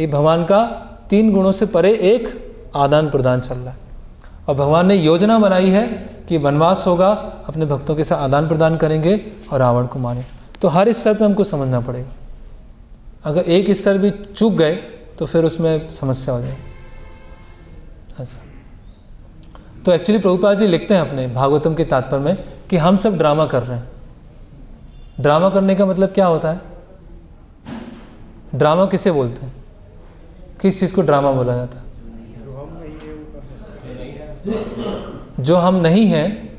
ये भगवान का 3 गुणों से परे एक आदान प्रदान चल रहा है। और भगवान ने योजना बनाई है कि वनवास होगा, अपने भक्तों के साथ आदान प्रदान करेंगे और रावण को मारेंगे। तो हर स्तर पे हमको समझना पड़ेगा। अगर एक स्तर भी चूक गए तो फिर उसमें समस्या हो जाएगी। ऐसा तो एक्चुअली प्रभुपाद जी लिखते हैं अपने भागवतम के तात्पर्य में कि हम सब ड्रामा कर रहे हैं। ड्रामा करने का मतलब क्या होता है? ड्रामा किसे बोलते हैं? किस चीज़ को ड्रामा बोला जाता है? जो हम नहीं हैं,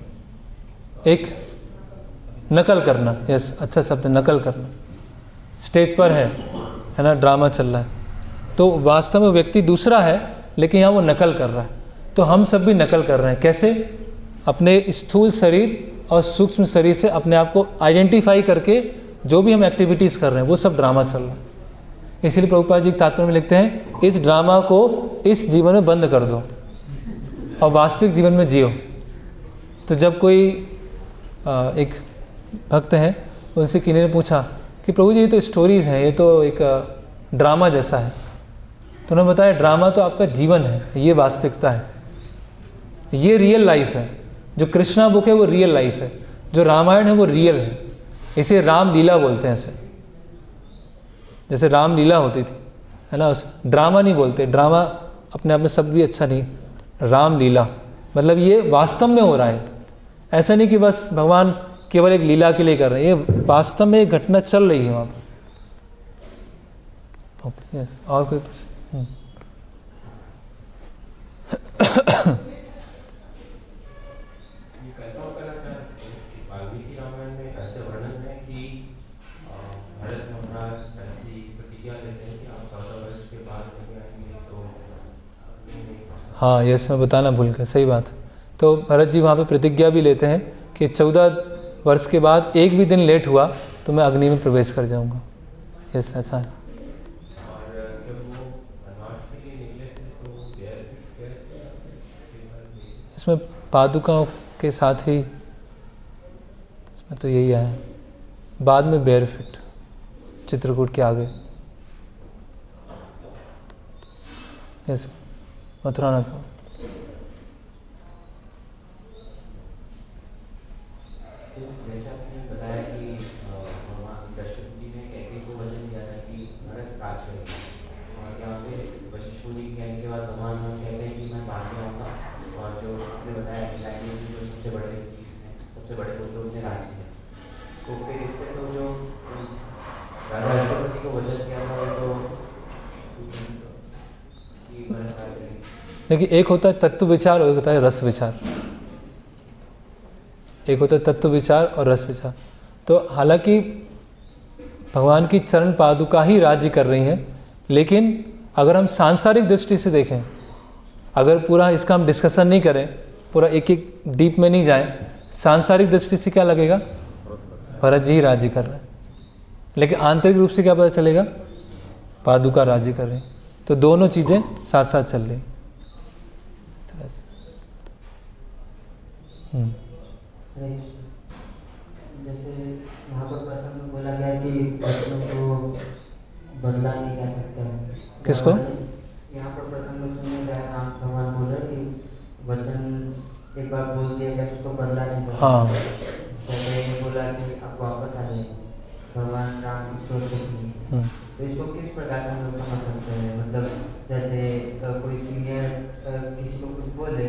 एक नकल करना। यस, अच्छा शब्द, नकल करना। स्टेज पर है ना, ड्रामा चल रहा है, तो वास्तव में व्यक्ति दूसरा है, लेकिन यहाँ वो नकल कर रहा है। तो हम सब भी नकल कर रहे हैं। कैसे? अपने स्थूल शरीर और सूक्ष्म शरीर से अपने आप को आइडेंटिफाई करके जो भी हम एक्टिविटीज़ कर रहे हैं वो सब ड्रामा चल रहा है। इसलिए प्रभुपाद जी तात्पर्य में लिखते हैं, इस ड्रामा को इस जीवन में बंद कर दो और वास्तविक जीवन में जियो। तो जब कोई एक भक्त हैं, उनसे किन्हीं ने पूछा कि प्रभु जी ये तो स्टोरीज़ हैं, ये तो एक ड्रामा जैसा है। तो उन्होंने बताया ड्रामा तो आपका जीवन है, ये वास्तविकता है, ये रियल लाइफ है। जो कृष्णा बुक है वो रियल लाइफ है, जो रामायण है वो रियल है। इसे राम लीला बोलते हैं। ऐसे जैसे राम लीला होती थी, है ना, उस ड्रामा नहीं बोलते। ड्रामा अपने आप में शब्द भी अच्छा नहीं, राम लीला मतलब ये वास्तव में हो रहा है। ऐसा नहीं कि बस भगवान केवल एक लीला के लिए कर रहे हैं, ये वास्तव में एक घटना चल रही है वहाँ पर। ओके, यस, और कोई कुछ? हाँ, यस, मैं बताना भूल गया, सही बात। तो भरत जी वहाँ पे प्रतिज्ञा भी लेते हैं कि 14 वर्ष के बाद एक भी दिन लेट हुआ तो मैं अग्नि में प्रवेश कर जाऊँगा। यस, ऐसा है। इसमें पादुकाओं के साथ ही इसमें तो यही आया, बाद में बेयरफिट चित्रकूट के आगे। यस, मथुरा नाथ। जैसे आपने बताया कि भगवान दशरथ जी ने कैकेयी को वचन दिया था कि भरत राज करेगा, और यहाँ पे वशिष्ठ मुनि कहने के बाद भगवान कहते हैं कि मैं बाद में आऊँगा। और जो आपने बताया कि लाइनेज जो सबसे बड़े व्यक्ति हैं, सबसे बड़े पुत्र उनने राज किया, तो फिर इससे तो जो राजा अश्वपति को वचन किया था वो तो भरत राज करेंगे। देखिए, एक होता है तत्व विचार और एक होता है रस विचार। एक होता है तत्व विचार और रस विचार। तो हालांकि भगवान की चरण पादुका ही राज्य कर रही हैं, लेकिन अगर हम सांसारिक दृष्टि से देखें, अगर पूरा इसका हम डिस्कशन नहीं करें, पूरा एक एक डीप में नहीं जाएं, सांसारिक दृष्टि से क्या लगेगा? भरत जी ही राज्य कर रहे हैं। लेकिन आंतरिक रूप से क्या पता चलेगा? पादुका राज्य कर रहे हैं। तो दोनों चीज़ें साथ साथ चल रही। जैसे वहाँ पर प्रसंग में बोला गया कि वचनों को बदला नहीं जा सकता है। किसको? यहाँ पर प्रसंग में सुनने गया, राम भगवान बोल रहे कि वचन एक बार बोल दिया गया तो उसको बदला नहीं जा सकता। हाँ, जैसे बोला कि आप वापस आ जाइए, भगवान राम की सोच नहीं। तो इसको किस प्रकार से हम लोग समझ सकते हैं? मतलब जैसे कोई सीनियर किसी को कुछ बोले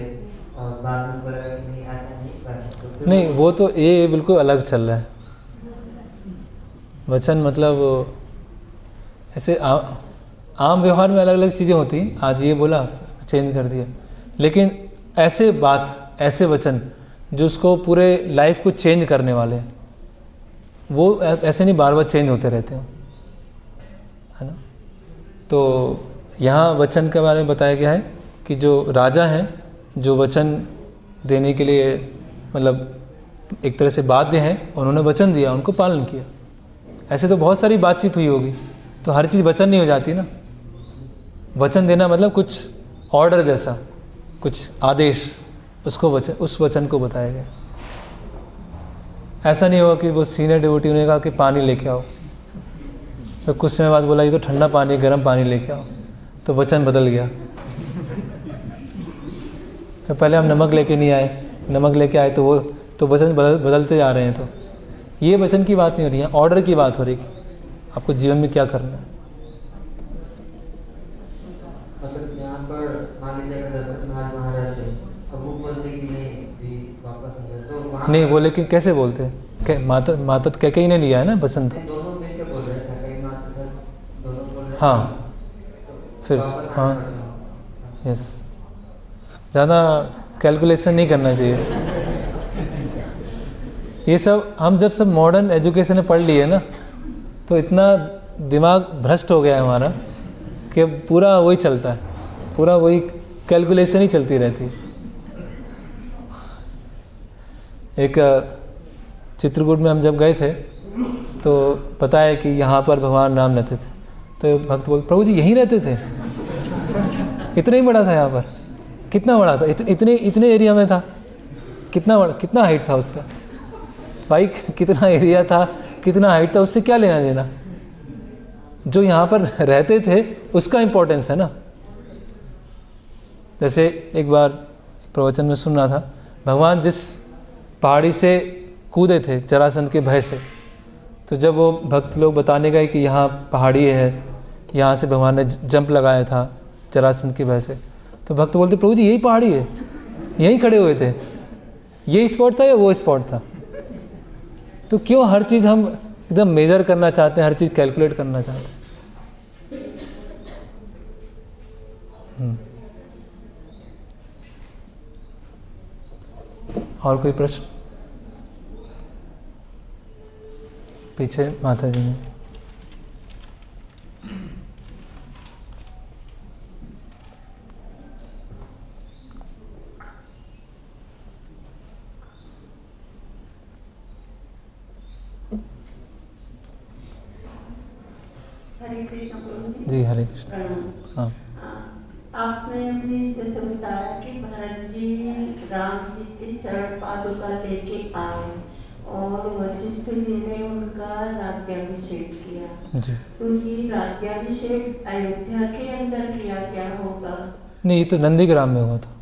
और बाद में बोला कि नहीं ऐसा नहीं कर सकते, नहीं, वो तो ये बिल्कुल अलग चल रहा है। वचन मतलब ऐसे आम व्यवहार में अलग अलग चीज़ें होती हैं। आज ये बोला, चेंज कर दिया, लेकिन ऐसे बात, ऐसे वचन जो उसको पूरे लाइफ को चेंज करने वाले हैं। वो ऐसे नहीं बार बार चेंज होते रहते हैं, है ना। तो यहाँ वचन के बारे में बताया गया है कि जो राजा हैं, जो वचन देने के लिए मतलब एक तरह से बाध्य हैं, उन्होंने वचन दिया, उनको पालन किया। ऐसे तो बहुत सारी बातचीत हुई होगी, तो हर चीज़ वचन नहीं हो जाती ना। वचन देना मतलब कुछ ऑर्डर जैसा, कुछ आदेश, उसको वचन, उस वचन को बताया गया। ऐसा नहीं होगा कि वो सीनियर डिवोटी ने कहा कि पानी लेके आओ, तो कुछ समय बाद बोला ये तो ठंडा पानी, गर्म पानी लेके आओ, तो वचन बदल गया। तो पहले हम नमक लेके नहीं आए, नमक लेके आए तो वचन बदलते जा रहे हैं। तो ये वचन की बात नहीं हो रही है, ऑर्डर की बात हो रही है, आपको जीवन में क्या करना है। मतलब यहाँ पर मान लीजिए अगर दशरथ महाराज है, अब वो बोलते कि नहीं भी वापस आ जाए, तो वहाँ नहीं वो लेकिन कैसे बोलते हैं, माता कैकेयी ने लिया है ना वचन, तो दोनों मिलकर बोल रहे थे, कई माता सर दोनों बोल रहे थे। हाँ फिर वापस हाँ आना पड़ता है। यस, ज़्यादा कैलकुलेशन नहीं करना चाहिए। ये सब हम जब सब मॉडर्न एजुकेशन में पढ़ लिए ना, तो इतना दिमाग भ्रष्ट हो गया है हमारा कि पूरा वही चलता है, पूरा वही कैलकुलेशन ही चलती रहती है। एक चित्रकूट में हम जब गए थे तो पता है कि यहाँ पर भगवान राम रहते थे, तो भक्त बोल प्रभु जी यहीं रहते थे, इतना ही बड़ा था यहाँ पर, कितना बड़ा था, इतने एरिया में था, कितना हाइट था उसका, भाई कितना एरिया था, कितना हाइट था, उससे क्या लेना देना। जो यहाँ पर रहते थे उसका इम्पोर्टेंस है ना। जैसे एक बार प्रवचन में सुन रहा था, भगवान जिस पहाड़ी से कूदे थे जरासंध के भय से, तो जब वो भक्त लोग बताने गए कि यहाँ पहाड़ी है, यहाँ से भगवान ने जंप लगाया था जरासंध के भय से, तो भक्त बोलते प्रभु जी यही पहाड़ी है, यहीं खड़े हुए थे, यही स्पॉट था या वो स्पॉट था। तो क्यों हर चीज़ हम एकदम मेजर करना चाहते हैं, हर चीज़ कैलकुलेट करना चाहते हैं। और कोई प्रश्न? पीछे माता जी ने। हरे कृष्ण प्रभु जी। जी हरे कृष्ण। प्रणाम। हाँ आपने अभी जैसे बताया कि भरत जी राम जी के चरण पादुका लेके आए और वशिष्ठ जी ने उनका राज्याभिषेक किया। जी। तो ये राज्याभिषेक अयोध्या के अंदर किया क्या होगा? नहीं, ये तो नंदीग्राम में हुआ था।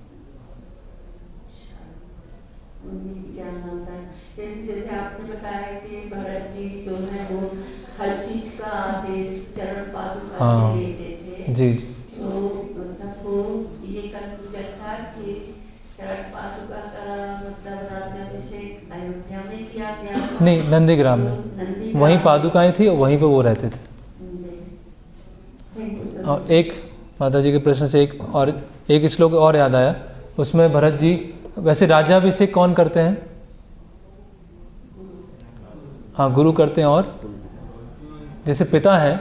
मुझे क्या नाम था, जैसे आपने बताया कि भरत जी जो है वो हर चीज का आदेश चरण पादुका हाँ। से लेते थे। जी जी। तो मतलब वो ये कंफ्यूजन था कि चरण पादुका का मतलब राज्याभिषेक अयोध्या में किया गया। नहीं, नंदीग्राम में, नंदीग्राम वहीं पादुकाएं थी और वहीं पे वो रहते थे। जी। और एक माता जी के प्रश्न से एक श्लोक और याद आया, उसमें भरत जी, वैसे राज्याभिषेक कौन करते हैं? हाँ, गुरु करते हैं। और जैसे पिता हैं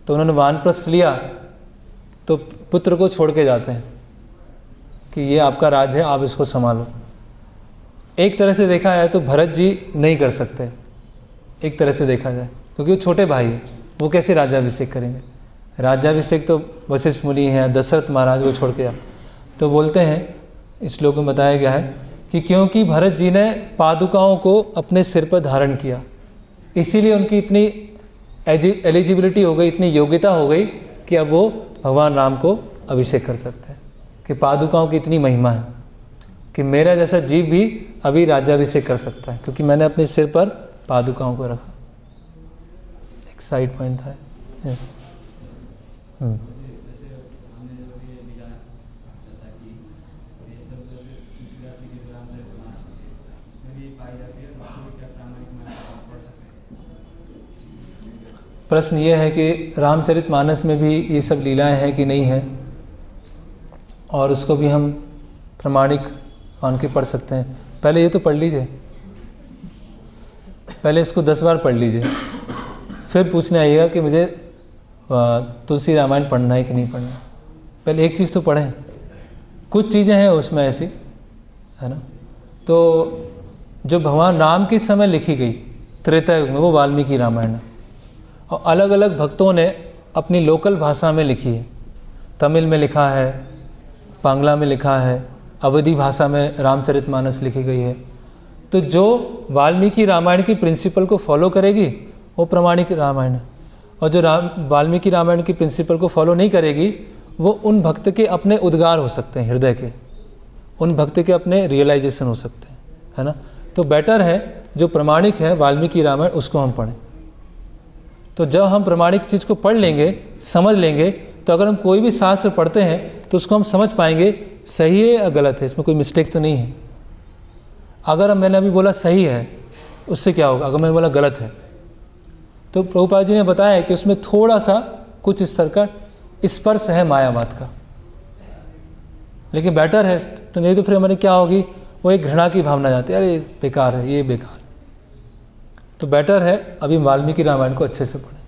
तो उन्होंने वानप्रस्थ लिया तो पुत्र को छोड़ के जाते हैं कि ये आपका राज्य है, आप इसको संभालो। एक तरह से देखा जाए तो भरत जी नहीं कर सकते, एक तरह से देखा जाए, क्योंकि वो छोटे भाई हैं, वो कैसे राज्याभिषेक करेंगे। राज्याभिषेक तो वशिष्ठ मुनि हैं, दशरथ महाराज को छोड़ के आप। तो बोलते हैं, इस श्लोक में बताया गया है कि क्योंकि भरत जी ने पादुकाओं को अपने सिर पर धारण किया, इसीलिए उनकी इतनी एलिजिबिलिटी हो गई, इतनी योग्यता हो गई कि अब वो भगवान राम को अभिषेक कर सकते हैं। कि पादुकाओं की इतनी महिमा है कि मेरा जैसा जीव भी अभी राज्याभिषेक कर सकता है, क्योंकि मैंने अपने सिर पर पादुकाओं को रखा। एक साइड पॉइंट था। यस। प्रश्न ये है कि रामचरितमानस में भी ये सब लीलाएं हैं कि नहीं है, और उसको भी हम प्रमाणिक मान के पढ़ सकते हैं। पहले ये तो पढ़ लीजिए, पहले इसको 10 बार पढ़ लीजिए, फिर पूछने आइएगा कि मुझे तुलसी रामायण पढ़ना है कि नहीं पढ़ना। पहले एक चीज़ तो पढ़ें, कुछ चीज़ें हैं उसमें ऐसी, है ना। तो जो भगवान राम के समय लिखी गई त्रेता युग में, वो वाल्मीकि रामायण है, और अलग अलग भक्तों ने अपनी लोकल भाषा में लिखी है। तमिल में लिखा है, बांग्ला में लिखा है, अवधी भाषा में रामचरितमानस लिखी गई है। तो जो वाल्मीकि रामायण की प्रिंसिपल को फॉलो करेगी वो प्रामाणिक रामायण है, और जो वाल्मीकि रामायण की प्रिंसिपल को फॉलो नहीं करेगी वो उन भक्त के अपने उद्गार हो सकते हैं, हृदय के, उन भक्त के अपने रियलाइजेशन हो सकते हैं, है ना। तो बेटर है जो प्रमाणिक है वाल्मीकि रामायण उसको हम पढ़ें। तो जब हम प्रमाणिक चीज़ को पढ़ लेंगे, समझ लेंगे, तो अगर हम कोई भी शास्त्र पढ़ते हैं तो उसको हम समझ पाएंगे सही है या गलत है, इसमें कोई मिस्टेक तो नहीं है। अगर मैंने अभी बोला सही है, उससे क्या होगा? अगर मैंने बोला गलत है, तो प्रभुपाद जी ने बताया कि उसमें थोड़ा सा कुछ स्तर का स्पर्श है मायावाद का, लेकिन बेटर है। तो नहीं तो फिर हमारे क्या होगी, वो एक घृणा की भावना जाती है, अरे बेकार है, ये बेकार। तो बेटर है अभी वाल्मीकि रामायण को अच्छे से पढ़ें,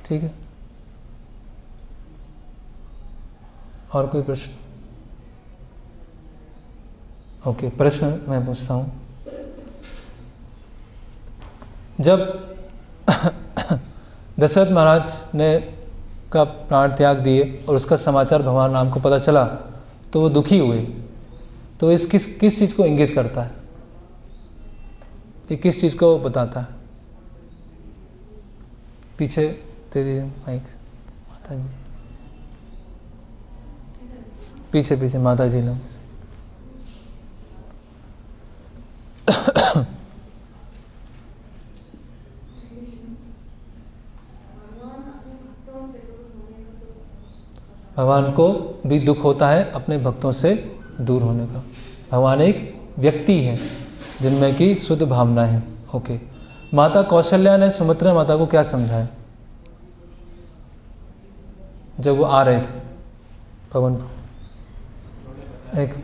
ठीक है। और कोई प्रश्न? ओके, प्रश्न मैं पूछता हूँ। जब दशरथ महाराज ने का प्राण त्याग दिए और उसका समाचार भगवान राम को पता चला तो वो दुखी हुए, तो इस किस चीज़ को इंगित करता है? ये किस चीज़ को बताता है? पीछे दे दीजिए माइक, माता जी पीछे पीछे, माता जी लोग। भगवान को भी दुख होता है अपने भक्तों से दूर होने का। भगवान एक व्यक्ति है जिनमें की शुद्ध भावना है। ओके, माता कौशल्या ने सुमित्रा माता को क्या समझाया जब वो आ रहे थे? पवन एक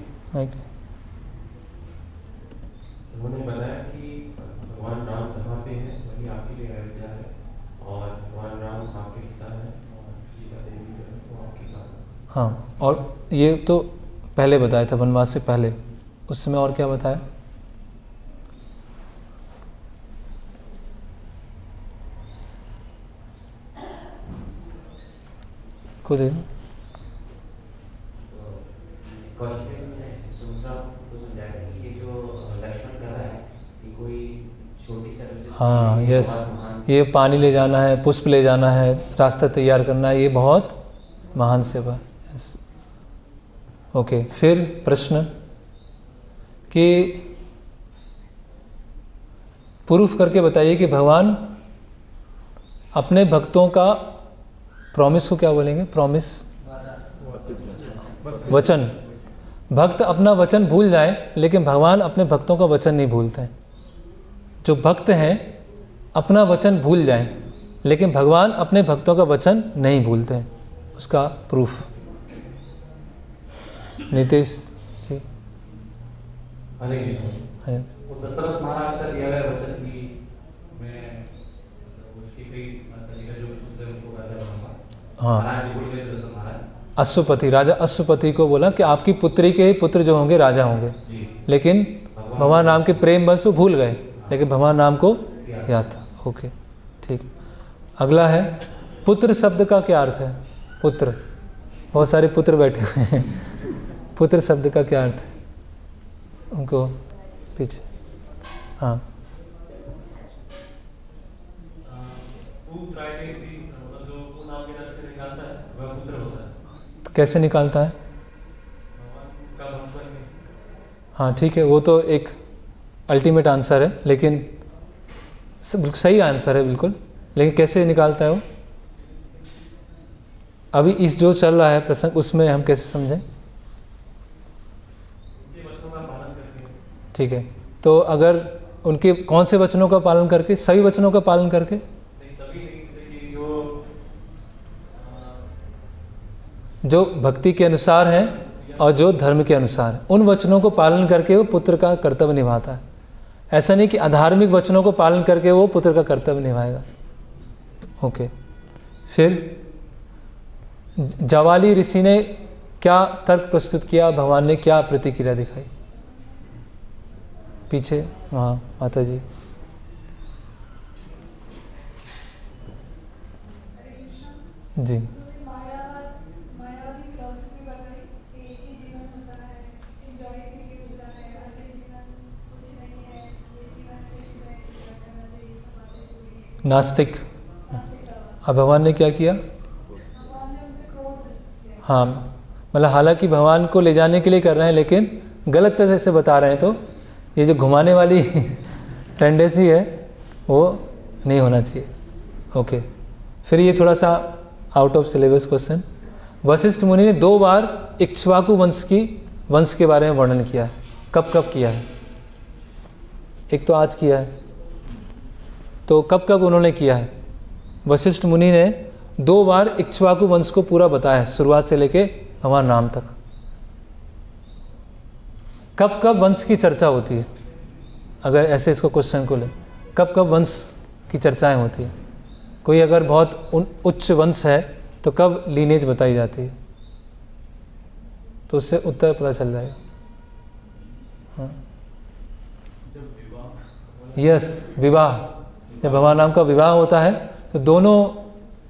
उन्होंने बताया कि भगवान राम कहाँ पे है, वही आपके लिए अयोध्या है, और भगवान राम आपके पिता है, और सीता देवी जो है वो आपकी माता है। हाँ, और ये तो पहले बताया था वनवास से पहले, उस समय और क्या बताया? खुद कौशल्या ने सुमित्रा को समझाया कि ये जो लक्ष्मण कर रहा है ये कोई छोटी सर्विस। हाँ, यस, ये पानी ले जाना है, पुष्प ले जाना है, रास्ता तैयार करना है, ये बहुत महान सेवा है। Yes, okay. फिर प्रश्न कि प्रूफ करके बताइए कि भगवान अपने भक्तों का प्रॉमिस को क्या बोलेंगे? प्रॉमिस, वचन। भक्त अपना वचन भूल जाए लेकिन भगवान अपने भक्तों का वचन नहीं भूलते हैं। जो भक्त हैं अपना वचन भूल जाएं लेकिन भगवान अपने भक्तों का वचन नहीं भूलते हैं। उसका प्रूफ नीतीश जी। हरे वो दशरथ महाराज का दिया गया वचन कि मैं उसकी कई तरीका जो उनको राजा बनूंगा। हाँ, महाराज जी बोल रहे दशरथ महाराज अश्वपति, राजा अश्वपति को बोला कि आपकी पुत्री के ही पुत्र जो होंगे राजा होंगे, लेकिन भगवान राम के प्रेम बस वो भूल गए, लेकिन भगवान राम को याद था। ओके, ठीक। अगला है पुत्र शब्द का क्या अर्थ है? पुत्र, बहुत सारे पुत्र बैठे हुए हैं। पुत्र शब्द का क्या अर्थ है? उनको पीछे, हाँ। तो कैसे निकालता है? हाँ ठीक है, वो तो एक अल्टीमेट आंसर है, लेकिन सही आंसर है बिल्कुल, लेकिन कैसे निकालता है वो? अभी इस जो चल रहा है प्रसंग उसमें हम कैसे समझें? ठीक है, तो अगर उनके कौन से वचनों का पालन करके? सभी वचनों का पालन करके? जो भक्ति के अनुसार हैं और जो धर्म के अनुसार है। उन वचनों को पालन करके वो पुत्र का कर्तव्य निभाता है। ऐसा नहीं कि अधार्मिक वचनों को पालन करके वो पुत्र का कर्तव्य निभाएगा। ओके, फिर जवाली ऋषि ने क्या तर्क प्रस्तुत किया, भगवान ने क्या प्रतिक्रिया दिखाई? पीछे वहाँ माता जी। जी, नास्तिक। अब भगवान ने क्या किया? हाँ, मतलब हालांकि भगवान को ले जाने के लिए कर रहे हैं, लेकिन गलत तरह से बता रहे हैं। तो ये जो घुमाने वाली टेंडेंसी है वो नहीं होना चाहिए। ओके, फिर ये थोड़ा सा out of syllabus question. Vashishtha मुनि ने 2 बार इक्ष्वाकु वंश के बारे में वर्णन किया है। कब कब किया है? एक तो आज किया है, तो कब कब उन्होंने किया है? वशिष्ठ मुनि ने 2 बार इक्ष्वाकु वंश को पूरा बताया है, शुरुआत से लेके भगवान राम तक। कब कब वंश की चर्चा होती है? अगर ऐसे इसको क्वेश्चन को ले, कब कब वंश की चर्चाएं होती है? कोई अगर बहुत उच्च वंश है तो कब लीनेज बताई जाती है? तो उससे उत्तर पता चल जाएगा। हाँ, यस, विवाह। जब भगवान राम का विवाह होता है तो दोनों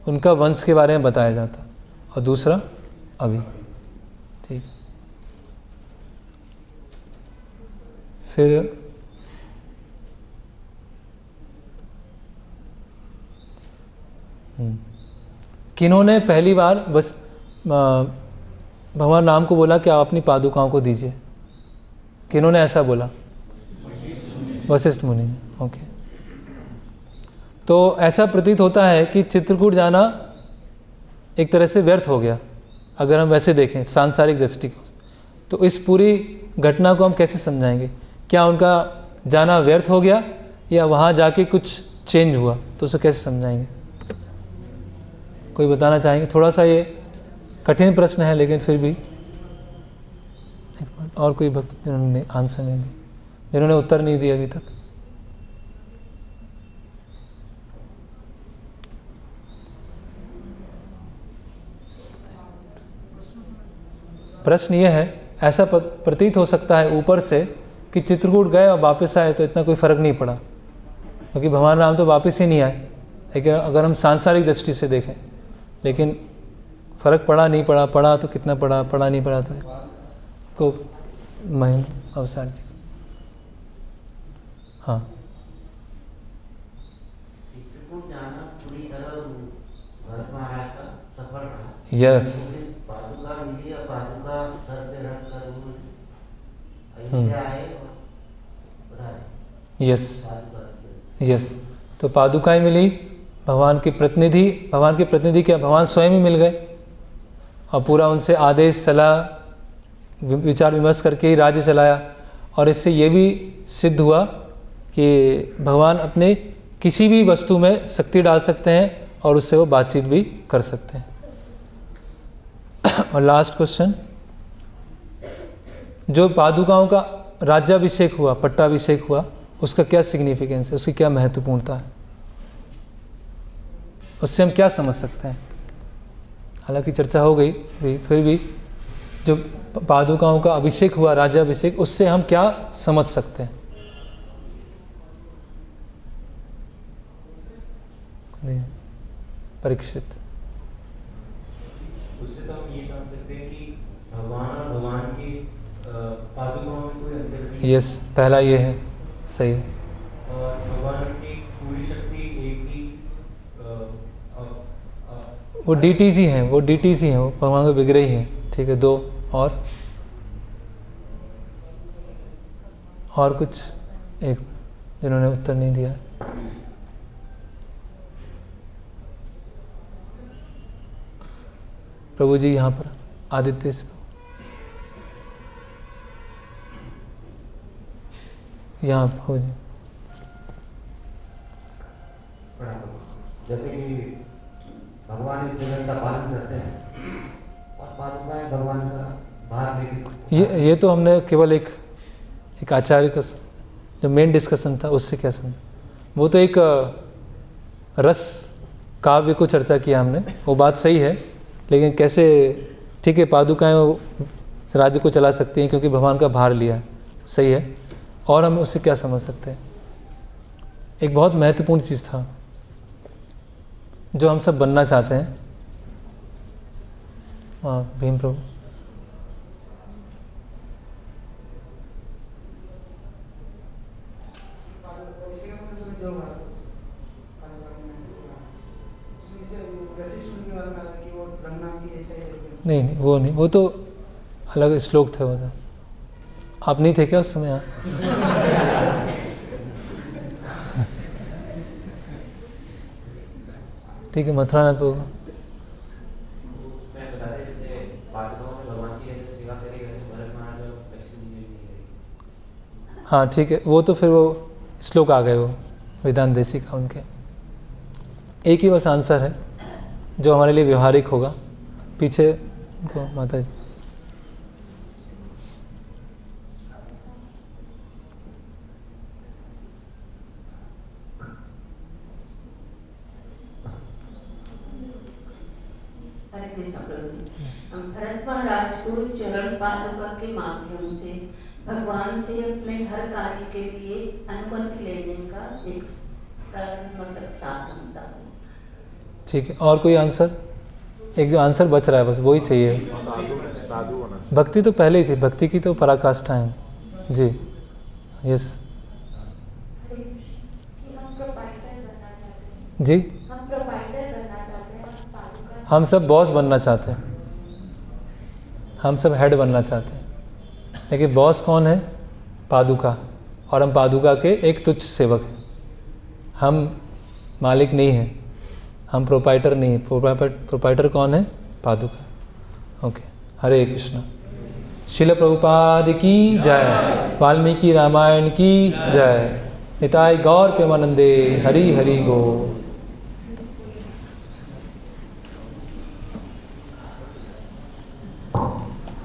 उनका वंश के बारे में बताया जाता है। और दूसरा अभी, ठीक। फिर किन्होंने पहली बार बस भगवान राम को बोला कि आप अपनी पादुकाओं को दीजिए? किन्होंने ऐसा बोला? वशिष्ठ मुनि ने। ओके, तो ऐसा प्रतीत होता है कि चित्रकूट जाना एक तरह से व्यर्थ हो गया, अगर हम वैसे देखें सांसारिक दृष्टिकोण। तो इस पूरी घटना को हम कैसे समझाएंगे? क्या उनका जाना व्यर्थ हो गया या वहाँ जाके कुछ चेंज हुआ? तो उसे कैसे समझाएंगे? कोई बताना चाहेंगे? थोड़ा सा ये कठिन प्रश्न है, लेकिन फिर भी और कोई भक्त जिन्होंने आंसर नहीं दी, जिन्होंने उत्तर नहीं दिया अभी तक? प्रश्न ये है, ऐसा प्रतीत हो सकता है ऊपर से कि चित्रकूट गए और वापस आए तो इतना कोई फर्क नहीं पड़ा, क्योंकि भगवान राम तो वापस ही नहीं आए। लेकिन अगर हम सांसारिक दृष्टि से देखें, लेकिन फर्क पड़ा नहीं पड़ा, पड़ा तो कितना पड़ा, पड़ा नहीं पड़ा तो को महिमा अवसार जी। हाँ, चित्रकूट जाना पूरी तरह भरत महाराज का सफर रहा। यस, पादुका मिली और पादुका सर पे रख कर अयोध्या आए और बताए। यस, तो पादुकाएं मिली, भगवान के प्रतिनिधि क्या, भगवान स्वयं ही मिल गए और पूरा उनसे आदेश सलाह विचार विमर्श करके ही राज्य चलाया। और इससे ये भी सिद्ध हुआ कि भगवान अपने किसी भी वस्तु में शक्ति डाल सकते हैं और उससे वो बातचीत भी कर सकते हैं। और लास्ट क्वेश्चन, जो पादुकाओं का राज्याभिषेक हुआ, पट्टाभिषेक हुआ, उसका क्या सिग्निफिकेंस है, उसकी क्या महत्वपूर्णता है, उससे हम क्या समझ सकते हैं? हालांकि चर्चा हो गई, फिर भी जो पादुकाओं का अभिषेक हुआ, राज्याभिषेक, उससे हम क्या समझ सकते हैं? परीक्षित। उससे तो हम ये समझ सकते हैं कि भगवान और भगवान की पादुकाओं में कोई अंतर नहीं। यस, पहला ये है, सही। और भगवान की पूरी शक्ति एक ही वो डीटीसी हैं, वो भगवान के विग्रह ही हैं। ठीक है, 2 और कुछ एक जिन्होंने उत्तर नहीं दिया। प्रभु जी यहाँ पर, आदित्य से यहाँ प्रभु जी। जैसे कि भगवान इस जगत का पालन करते हैं और पादुकाएं भगवान का बाहर लेके ये तो हमने केवल एक आचार्य का जो मेन डिस्कशन था उससे क्या समझ, वो तो एक रस काव्य को चर्चा किया हमने, वो बात सही है, लेकिन कैसे ठीक है पादुकाएं वो राज्य को चला सकती हैं क्योंकि भगवान का भार लिया है, सही है, और हम उससे क्या समझ सकते हैं। एक बहुत महत्वपूर्ण चीज़ था जो हम सब बनना चाहते हैं। हाँ भीम प्रभु, नहीं नहीं वो नहीं, वो तो अलग श्लोक थे, वो तो आप नहीं थे क्या उस समय? यहाँ ठीक है, मथुरानाथ प्रभु हाँ ठीक है, वो तो फिर वो श्लोक आ गए, वो वेदांत देशी का उनके। एक ही बस आंसर है जो हमारे लिए व्यवहारिक होगा, पीछे उनको माता जी। हरे कृष्ण प्रभु, भरत महाराज को चरण पादुका के माध्यम से भगवान से अपने हर कार्य के लिए अनुमति लेने का एक मतलब साधन था। ठीक है, और कोई आंसर? एक जो आंसर बच रहा है बस वही चाहिए। भक्ति तो पहले ही थी, भक्ति की तो पराकाष्ठा है जी। यस जी, हम सब बॉस बनना चाहते हैं, हम सब हेड बनना चाहते हैं, लेकिन बॉस कौन है? पादुका, और हम पादुका के एक तुच्छ सेवक हैं। हम मालिक नहीं हैं, हम प्रोपाइटर नहीं हैं। प्रोपाइटर कौन है? पादुका। ओके, हरे कृष्ण। शिल प्रभुपाद की जय, वाल्मीकि रामायण की जय, निताय गौर प्रेमानंदे, हरि हरि बोल।